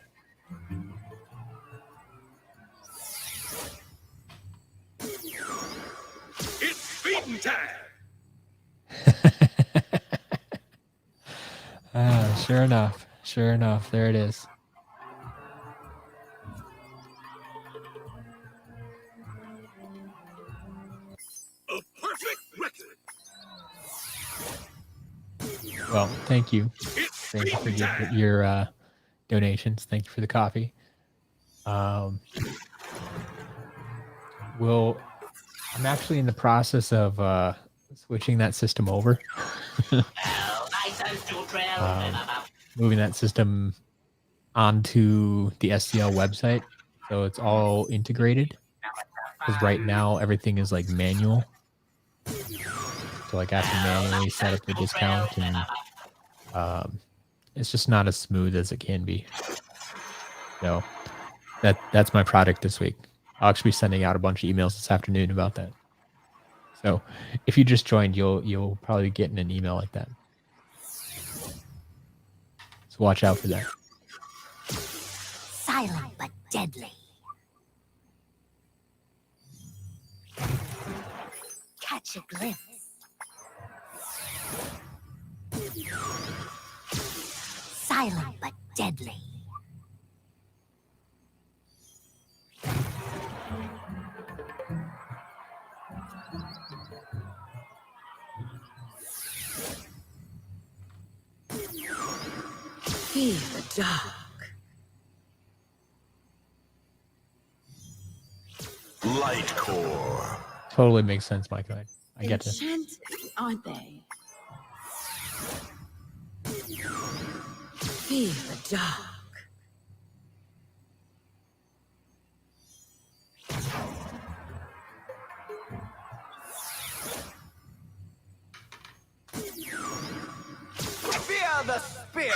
It's feeding time. Sure enough. Sure enough. There it is. A perfect record. Well, thank you. It's Thank you for feeding time. your donations. Thank you for the coffee. I'm actually in the process of switching that system over. Well, nice social trail. Moving that system onto the SCL website, so it's all integrated. Because right now everything is like manual. So like I have to manually set up the discount, and it's just not as smooth as it can be. So that's my product this week. I'll actually be sending out a bunch of emails this afternoon about that. So if you just joined, you'll probably be getting an email like that. So watch out for that. Silent but deadly. Catch a glimpse. Silent but deadly. Fear the dark. Light core. Totally makes sense, Mike. I get it. Enchanted, aren't they? Fear the dark. Fear the spear.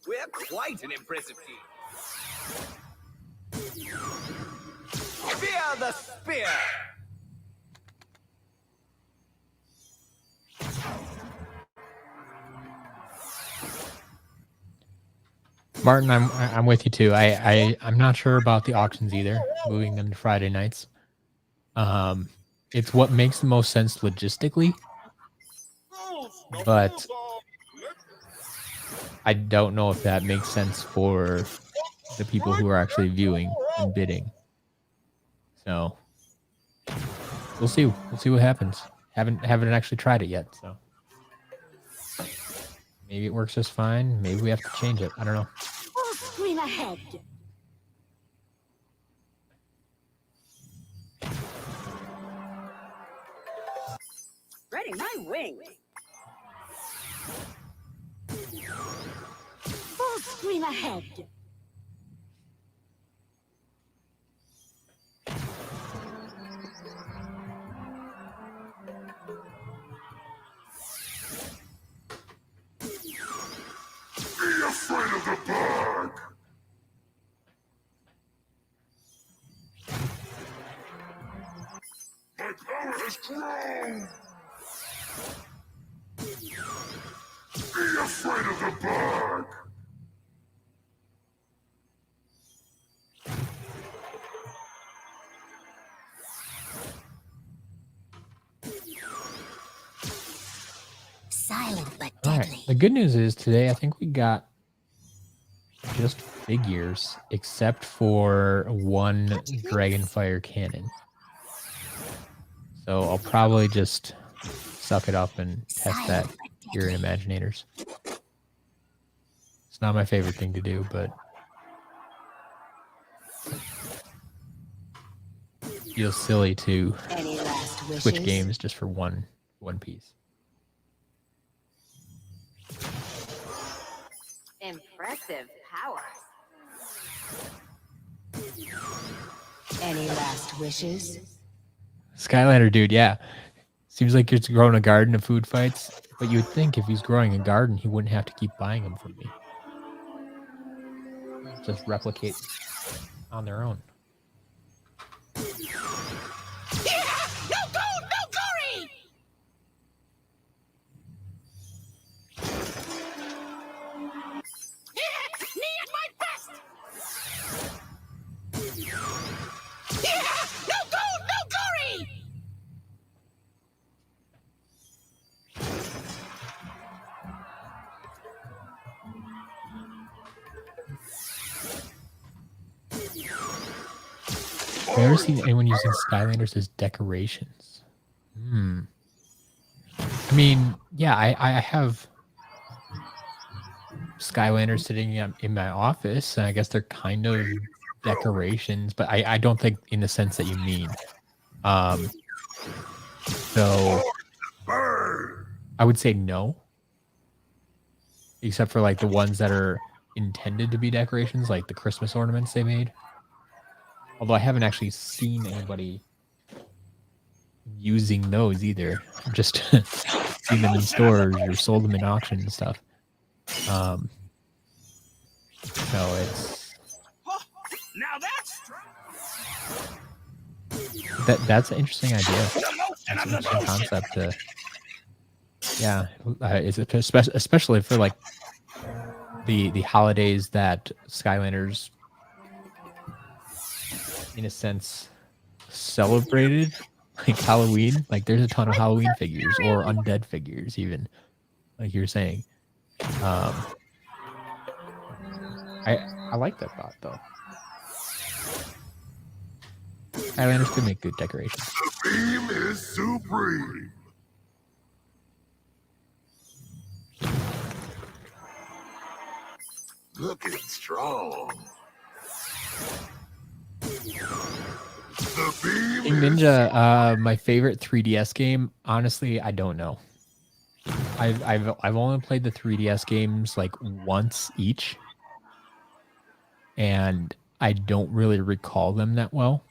We're quite an impressive team. Fear the spear. Martin, I'm with you too. I'm not sure about the auctions either. Moving them to Friday nights. It's what makes the most sense logistically, but I don't know if that makes sense for the people who are actually viewing and bidding. So we'll see. We'll see what happens. Haven't actually tried it yet, so maybe it works just fine. Maybe we have to change it. I don't know. Full screen ahead. Ready my wings. Full screen ahead. Be afraid of the bug. My power has grown. Be afraid of the bug. Silent but All deadly. right. The good news is today I think we got just figures except for one Dragonfire cannon. So I'll probably just suck it up and test that here in Imaginators. It's not my favorite thing to do, but it feels silly to Any last wishes? switch games just for one piece. Impressive powers. Any last wishes? Skylander dude, yeah. Seems like you're growing a garden of food fights, but you would think if he's growing a garden, he wouldn't have to keep buying them from me. Just replicate on their own. No gold, no glory! Me at my best! No gold, no glory! I've never seen anyone using Skylanders as decorations. I mean, yeah, I have Skylanders sitting in my office, and I guess they're kind of decorations, but I don't think in the sense that you mean. So I would say no, except for like the ones that are intended to be decorations, like the Christmas ornaments they made. Although I haven't actually seen anybody using those either. I've just seen them in stores or sold them in auction and stuff. So it's Now that's an interesting idea. That's an interesting concept to. Yeah, it's especially for like the holidays that Skylanders, in a sense, celebrated, like Halloween. Like there's a ton of Halloween figures or undead figures, even like you were saying. I like that thought though. Skylanders could make good decorations. The beam is supreme. Looking strong. The beam King Ninja, my favorite 3DS game. Honestly, I don't know. I've only played the 3DS games like once each, and I don't really recall them that well.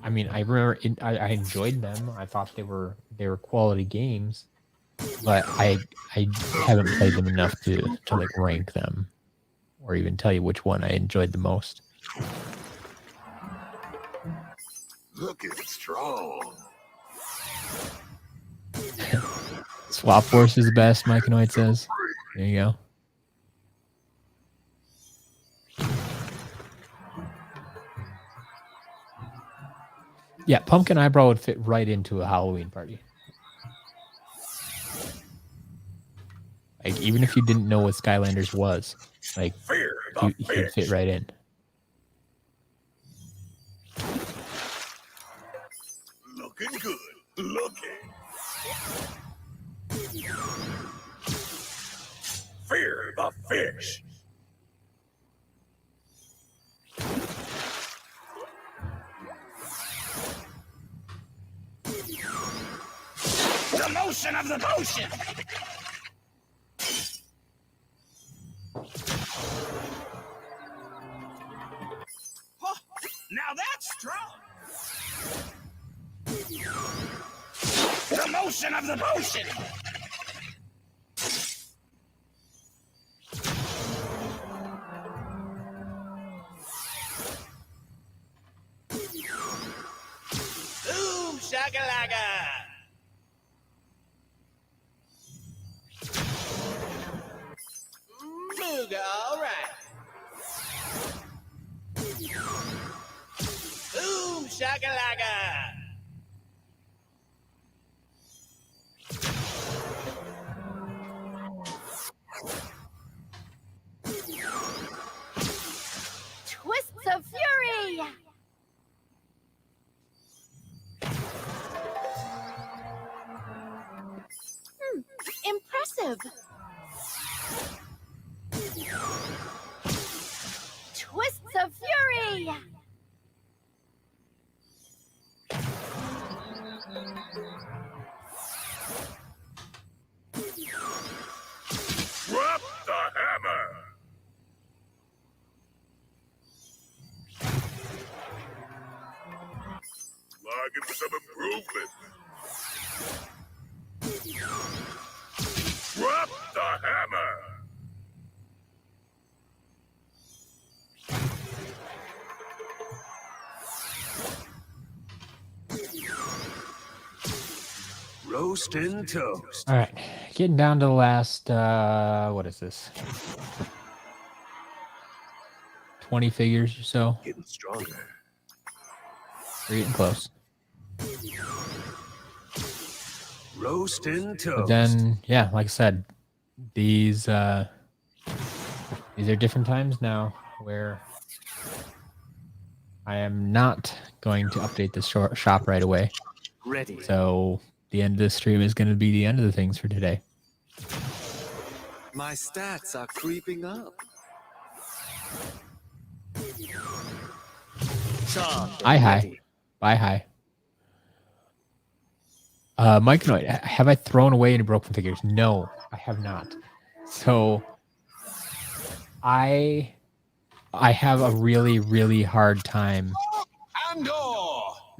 I mean, I remember I enjoyed them. I thought they were quality games, but I haven't played them enough to like rank them or even tell you which one I enjoyed the most. looking strong. Swap Force is the best, Mike Anoid says. There you go. Yeah, Pumpkin Eyebrow would fit right into a Halloween party. Like, even if you didn't know what Skylanders was, like, he'd fit right in. looking good. Looking. Fear the fish. The motion of the motion. Oh, now that's strong. The motion of the motion. Boom shakalaka. Booga, all right. Boom shakalaka. Twists of fury! impressive. Twists of fury. Drop the hammer! Looking for some improvement. Drop the hammer! Roast and toast. All right, getting down to the last. What is this? 20 figures or so. Getting stronger. We're getting close. Roast and toast. But then, yeah, like I said, these are different times now where I am not going to update the shop right away. Ready. So the end of the stream is going to be the end of the things for today. My stats are creeping up. Hi. Bye, hi. Mike Noid, have I thrown away any broken figures? No, I have not. So I have a really, really hard time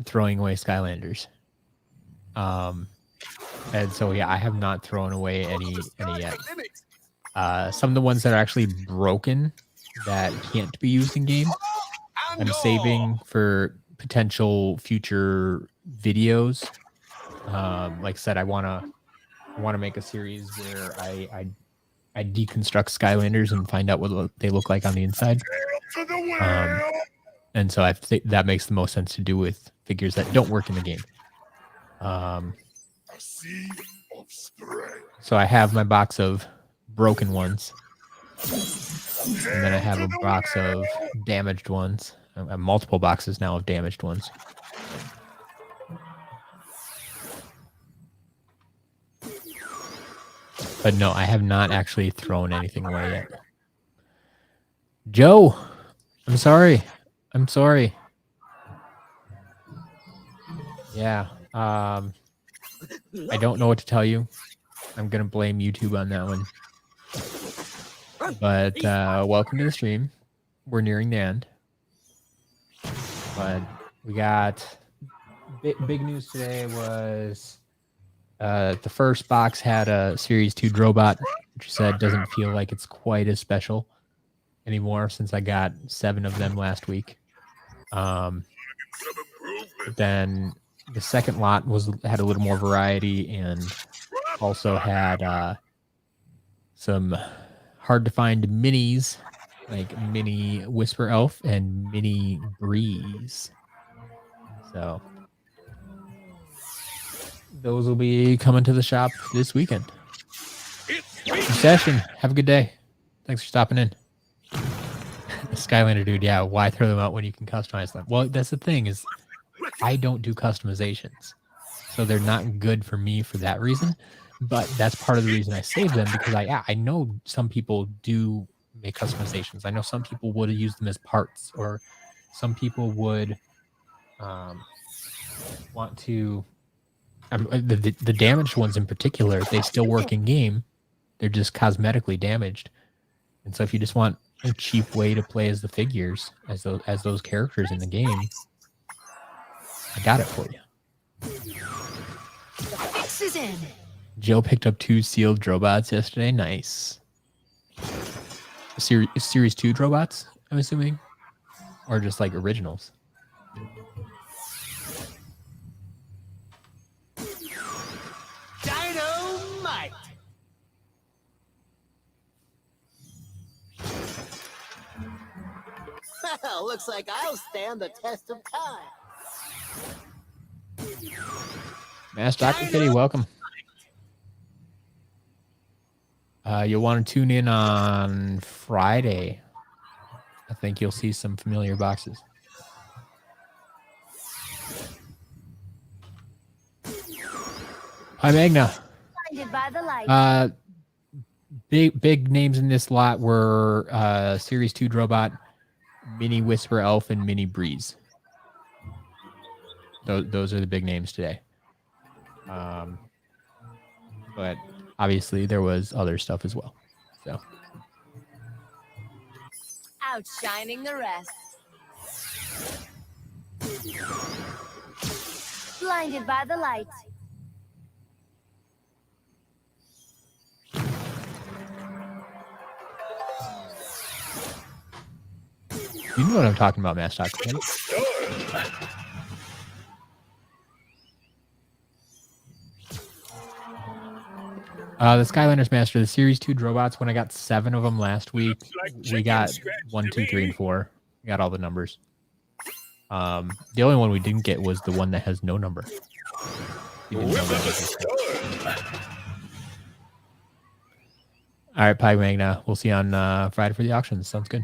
throwing away Skylanders. And so yeah, I have not thrown away any yet. Some of the ones that are actually broken that can't be used in game, I'm saving for potential future videos. Like I said, I want to make a series where I deconstruct Skylanders and find out what they look like on the inside. And so I think that makes the most sense to do with figures that don't work in the game. So I have my box of broken ones, and then I have a box of damaged ones. I have multiple boxes now of damaged ones. But no, I have not actually thrown anything away yet. Joe, I'm sorry. I'm sorry. Yeah. I don't know what to tell you. I'm going to blame YouTube on that one. But welcome to the stream. We're nearing the end. But we got big news today was the first box had a Series 2 Drobot, which said doesn't feel like it's quite as special anymore since I got 7 of them last week. Then the second lot had a little more variety and also had some hard to find minis, like mini Whisper Elf and mini Breeze. So those will be coming to the shop this weekend. Session, have a good day. Thanks for stopping in. The Skylander dude, yeah, why throw them out when you can customize them? Well, that's the thing is I don't do customizations. So they're not good for me for that reason. But that's part of the reason I save them, because I know some people do make customizations. I know some people would use them as parts, or some people would want to. The damaged ones in particular, they still work in game. They're just cosmetically damaged. And so if you just want a cheap way to play as the figures, as those characters in the game, I got it for you. Fix is in. Joe picked up 2 sealed Drobots yesterday. Nice. Series 2 Drobots, I'm assuming? Or just like originals? Dynamite! Well, looks like I'll stand the test of time. Master Dr. Kitty, welcome. You'll want to tune in on Friday. I think you'll see some familiar boxes. Hi, Magna. Blinded by the light. big names in this lot were Series 2 Drobot, Mini Whisper Elf, and Mini Breeze. Those are the big names today. But obviously there was other stuff as well. So Outshining the rest. Blinded by the light. you know what I'm talking about, Mass Talk. Right? The Skylanders Master, the Series 2 Drobots, when I got 7 of them last week, we got 1, 2, 3, and 4. We got all the numbers. The only one we didn't get was the one that has no number. You didn't know that existed. All right, Pie Magna. We'll see you on Friday for the auctions. Sounds good.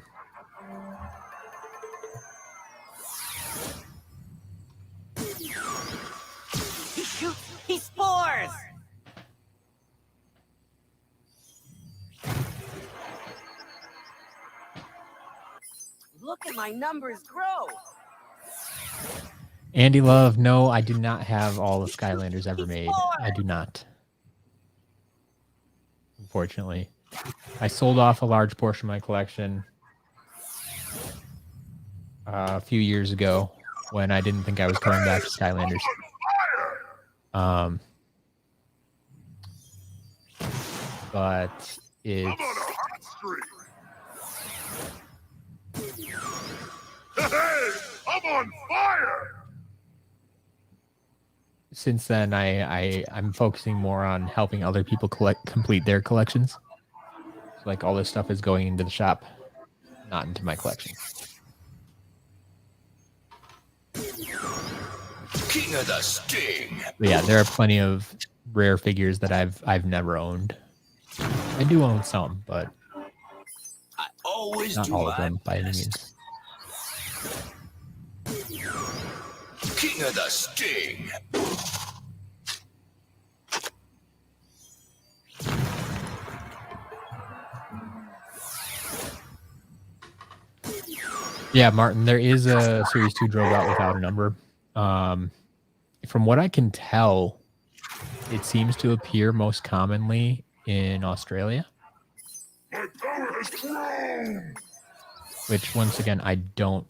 He shoots, he spores! Look at my numbers grow! Andy Love, no, I do not have all the Skylanders ever made. I do not. Unfortunately. I sold off a large portion of my collection a few years ago when I didn't think I was coming back to Skylanders. But it's... Hey, I'm on fire! Since then, I'm focusing more on helping other people complete their collections. So, like, all this stuff is going into the shop, not into my collection. King of the Sting. But yeah, there are plenty of rare figures that I've never owned. I do own some, but I always not do all of my them by any best. means. King of the Sting. Yeah, Martin, there is a Series 2 Drobot without a number. From what I can tell, it seems to appear most commonly in Australia. My power has grown! Which, once again, I don't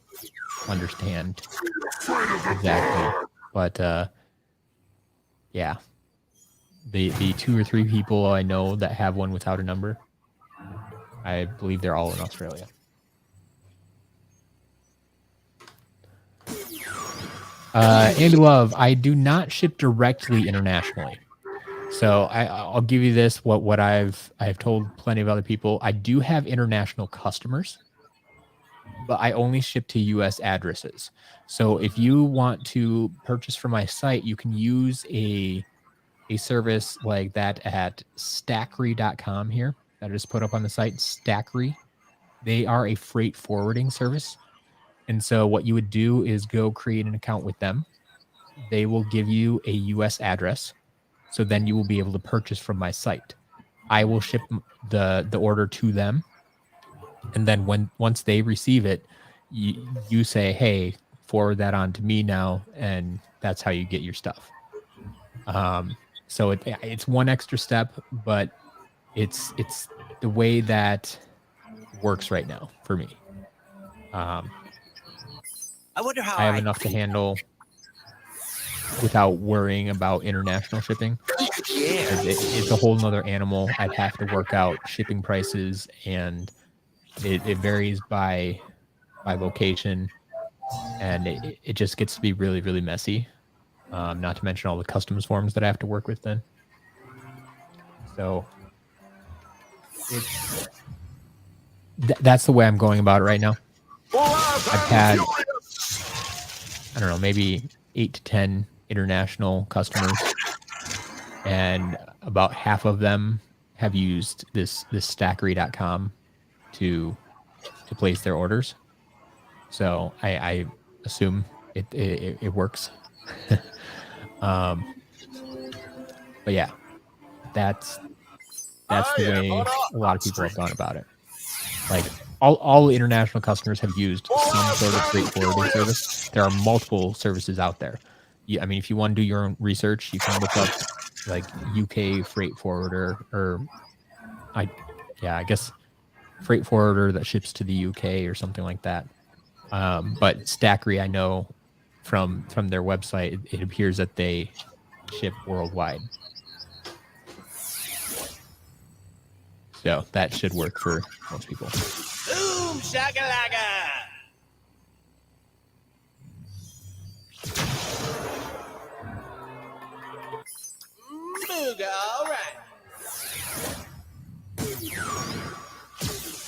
understand Afraid of the exactly. But, yeah. The 2 or 3 people I know that have one without a number, I believe they're all in Australia. Andy Love, I do not ship directly internationally. So I'll give you this, what I've told plenty of other people. I do have international customers, but I only ship to US addresses. So if you want to purchase from my site, you can use a service like that at Stackery.com here that I just put up on the site, Stackery. They are a freight forwarding service. And so what you would do is go create an account with them. They will give you a US address. So then you will be able to purchase from my site. I will ship the order to them. And then once they receive it, you say, hey, forward that on to me now. And that's how you get your stuff. So it's one extra step, but it's the way that works right now for me. I wonder how I have enough to handle without worrying about international shipping. It's a whole nother animal. I'd have to work out shipping prices, and it varies by location, and it just gets to be really, really messy. Not to mention all the customs forms that I have to work with then. So that's the way I'm going about it right now. I've had, I don't know, maybe 8 to 10 international customers, and about half of them have used this Stackery.com to place their orders. So I assume it works. But yeah, that's that's the way a lot of people have gone about it. Like all international customers have used some sort of freight forwarding service. There are multiple services out there. I mean, if you want to do your own research, you can look up like UK freight forwarder, or I guess freight forwarder that ships to the UK or something like that. But Stackery, I know from their website, it appears that they ship worldwide. So that should work for most people. Boom shakalaka. Booga, all right.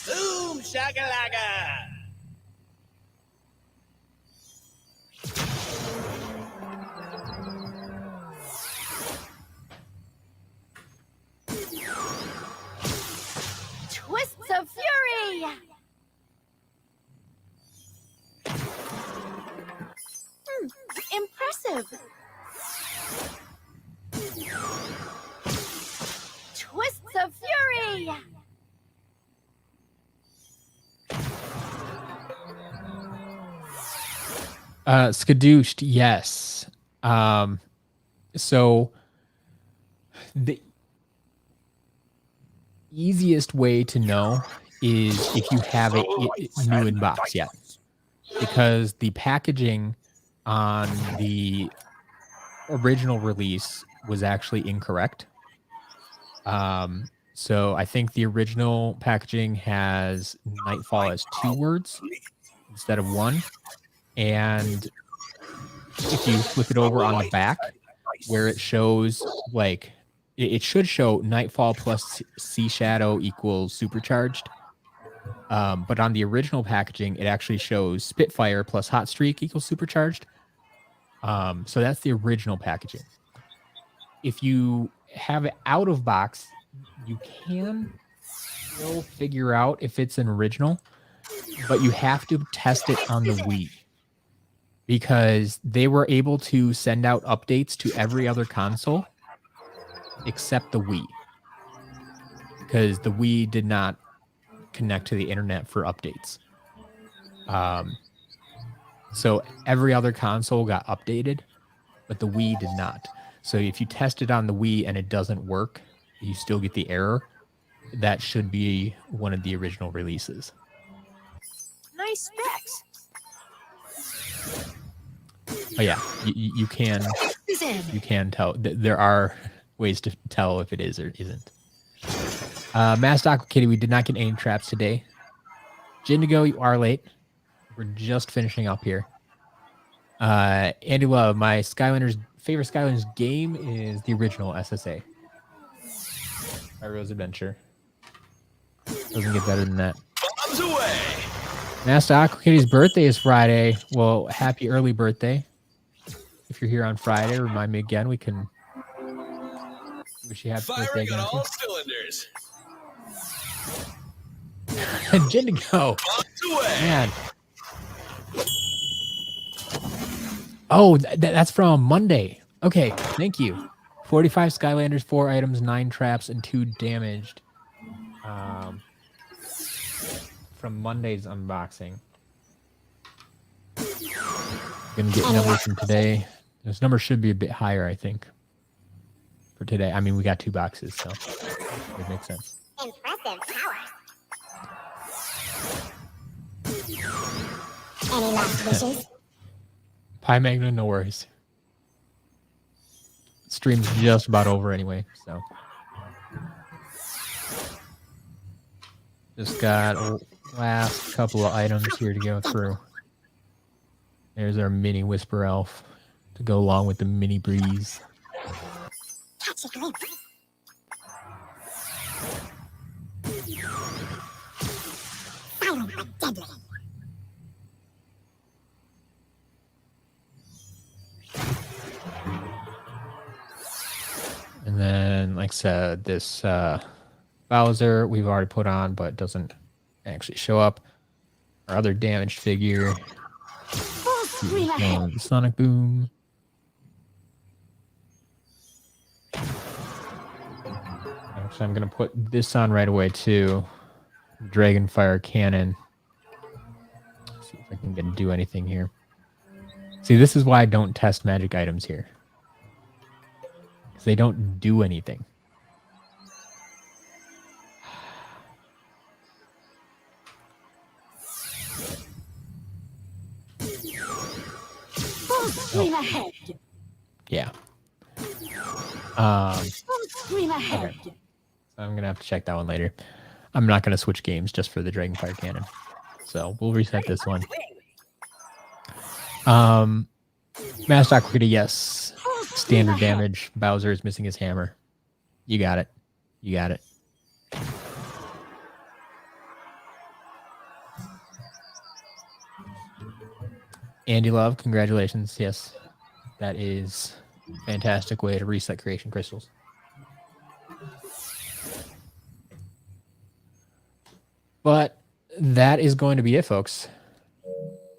Boom shakalaka. Twists of fury! Impressive! Twists of fury! Skadooshed, yes. So the easiest way to know is if you have it new in box yet, because the packaging on the original release was actually incorrect. So I think the original packaging has Nightfall as 2 words instead of 1. And if you flip it over on the back where it shows, like, it should show Nightfall plus Sea Shadow equals supercharged. But on the original packaging, it actually shows Spitfire plus Hot Streak equals supercharged. So that's the original packaging. If you have it out of box, you can still figure out if it's an original, but you have to test it on the Wii, because they were able to send out updates to every other console except the Wii, because the Wii did not connect to the internet for updates. So every other console got updated, but the Wii did not. So if you test it on the Wii and it doesn't work, you still get the error. That should be one of the original releases. Nice specs. Oh yeah, you can tell. There are ways to tell if it is or isn't. Masked Aqua Kitty, we did not get any traps today. Jindigo, you are late. We're just finishing up here. Andy Love, my Skylanders favorite Skylanders game is the original SSA. Pyro's Adventure. Doesn't get better than that. Bombs away! Masked Aqua Kitty's birthday is Friday. Well, happy early birthday. If you're here on Friday, remind me again. We can wish you happy birthday again. Firing on all cylinders. Jindigo. Bombs away! Man. Oh, that's from Monday. Okay, thank you. 45 Skylanders, 4 items, 9 traps, and 2 damaged. From Monday's unboxing. Gonna get numbers from today. Those numbers should be a bit higher, I think, for today. I mean, we got 2 boxes, so it makes sense. Impressive powers. Any last wishes? Pie Magna, no worries. Stream's just about over anyway, so. Just got a last couple of items here to go through. There's our mini Whisper Elf to go along with the mini Breeze. Catch a glimpse. Silent but deadly. And then, like I said, this Bowser we've already put on, but doesn't actually show up. Our other damaged figure. The Sonic Boom. Actually, I'm going to put this on right away too. Dragonfire Cannon. See if I can do anything here. See, this is why I don't test magic items here. Because they don't do anything. Full steam ahead. Yeah. Full steam ahead. Okay. So I'm going to have to check that one later. I'm not going to switch games just for the Dragonfire Cannon. So we'll reset this one. Mass Aquacrity, yes. Standard damage. Bowser is missing his hammer. You got it. You got it. Andy Love, congratulations. Yes. That is a fantastic way to reset creation crystals. But that is going to be it, folks.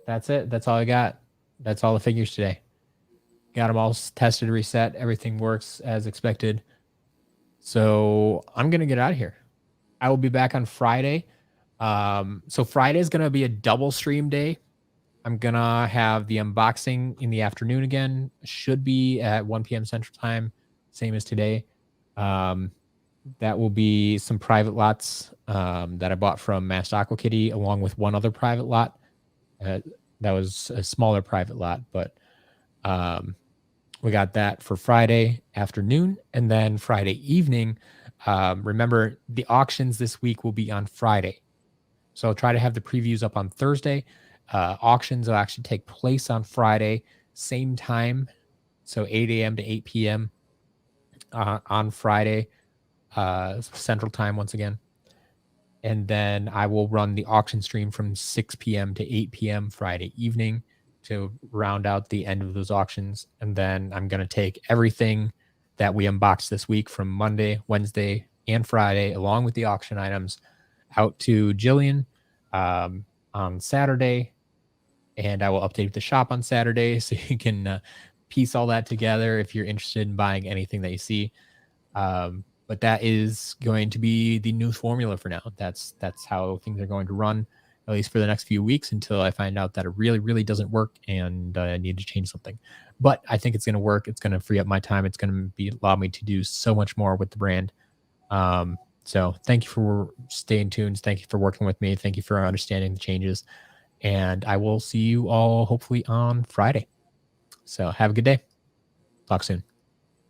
That's it. That's all I got. That's all the figures today. Got them all tested, reset. Everything works as expected. So I'm going to get out of here. I will be back on Friday. So Friday is going to be a double stream day. I'm going to have the unboxing in the afternoon again. Should be at 1 p.m. Central Time, same as today. That will be some private lots that I bought from Masked Aqua Kitty, along with one other private lot. That was a smaller private lot, but we got that for Friday afternoon, and then Friday evening. Remember, the auctions this week will be on Friday. So I'll try to have the previews up on Thursday. Auctions will actually take place on Friday, same time. So 8 a.m. to 8 p.m. On Friday, Central Time once again. And then I will run the auction stream from 6 p.m. to 8 p.m. Friday evening to round out the end of those auctions. And then I'm going to take everything that we unboxed this week from Monday, Wednesday, and Friday, along with the auction items, out to Jillian on Saturday. And I will update the shop on Saturday so you can piece all that together if you're interested in buying anything that you see. But that is going to be the new formula for now. That's how things are going to run, at least for the next few weeks, until I find out that it really, really doesn't work and I need to change something. But I think it's going to work. It's going to free up my time. It's going to allow me to do so much more with the brand. So thank you for staying tuned. Thank you for working with me. Thank you for understanding the changes. And I will see you all hopefully on Friday. So have a good day. Talk soon.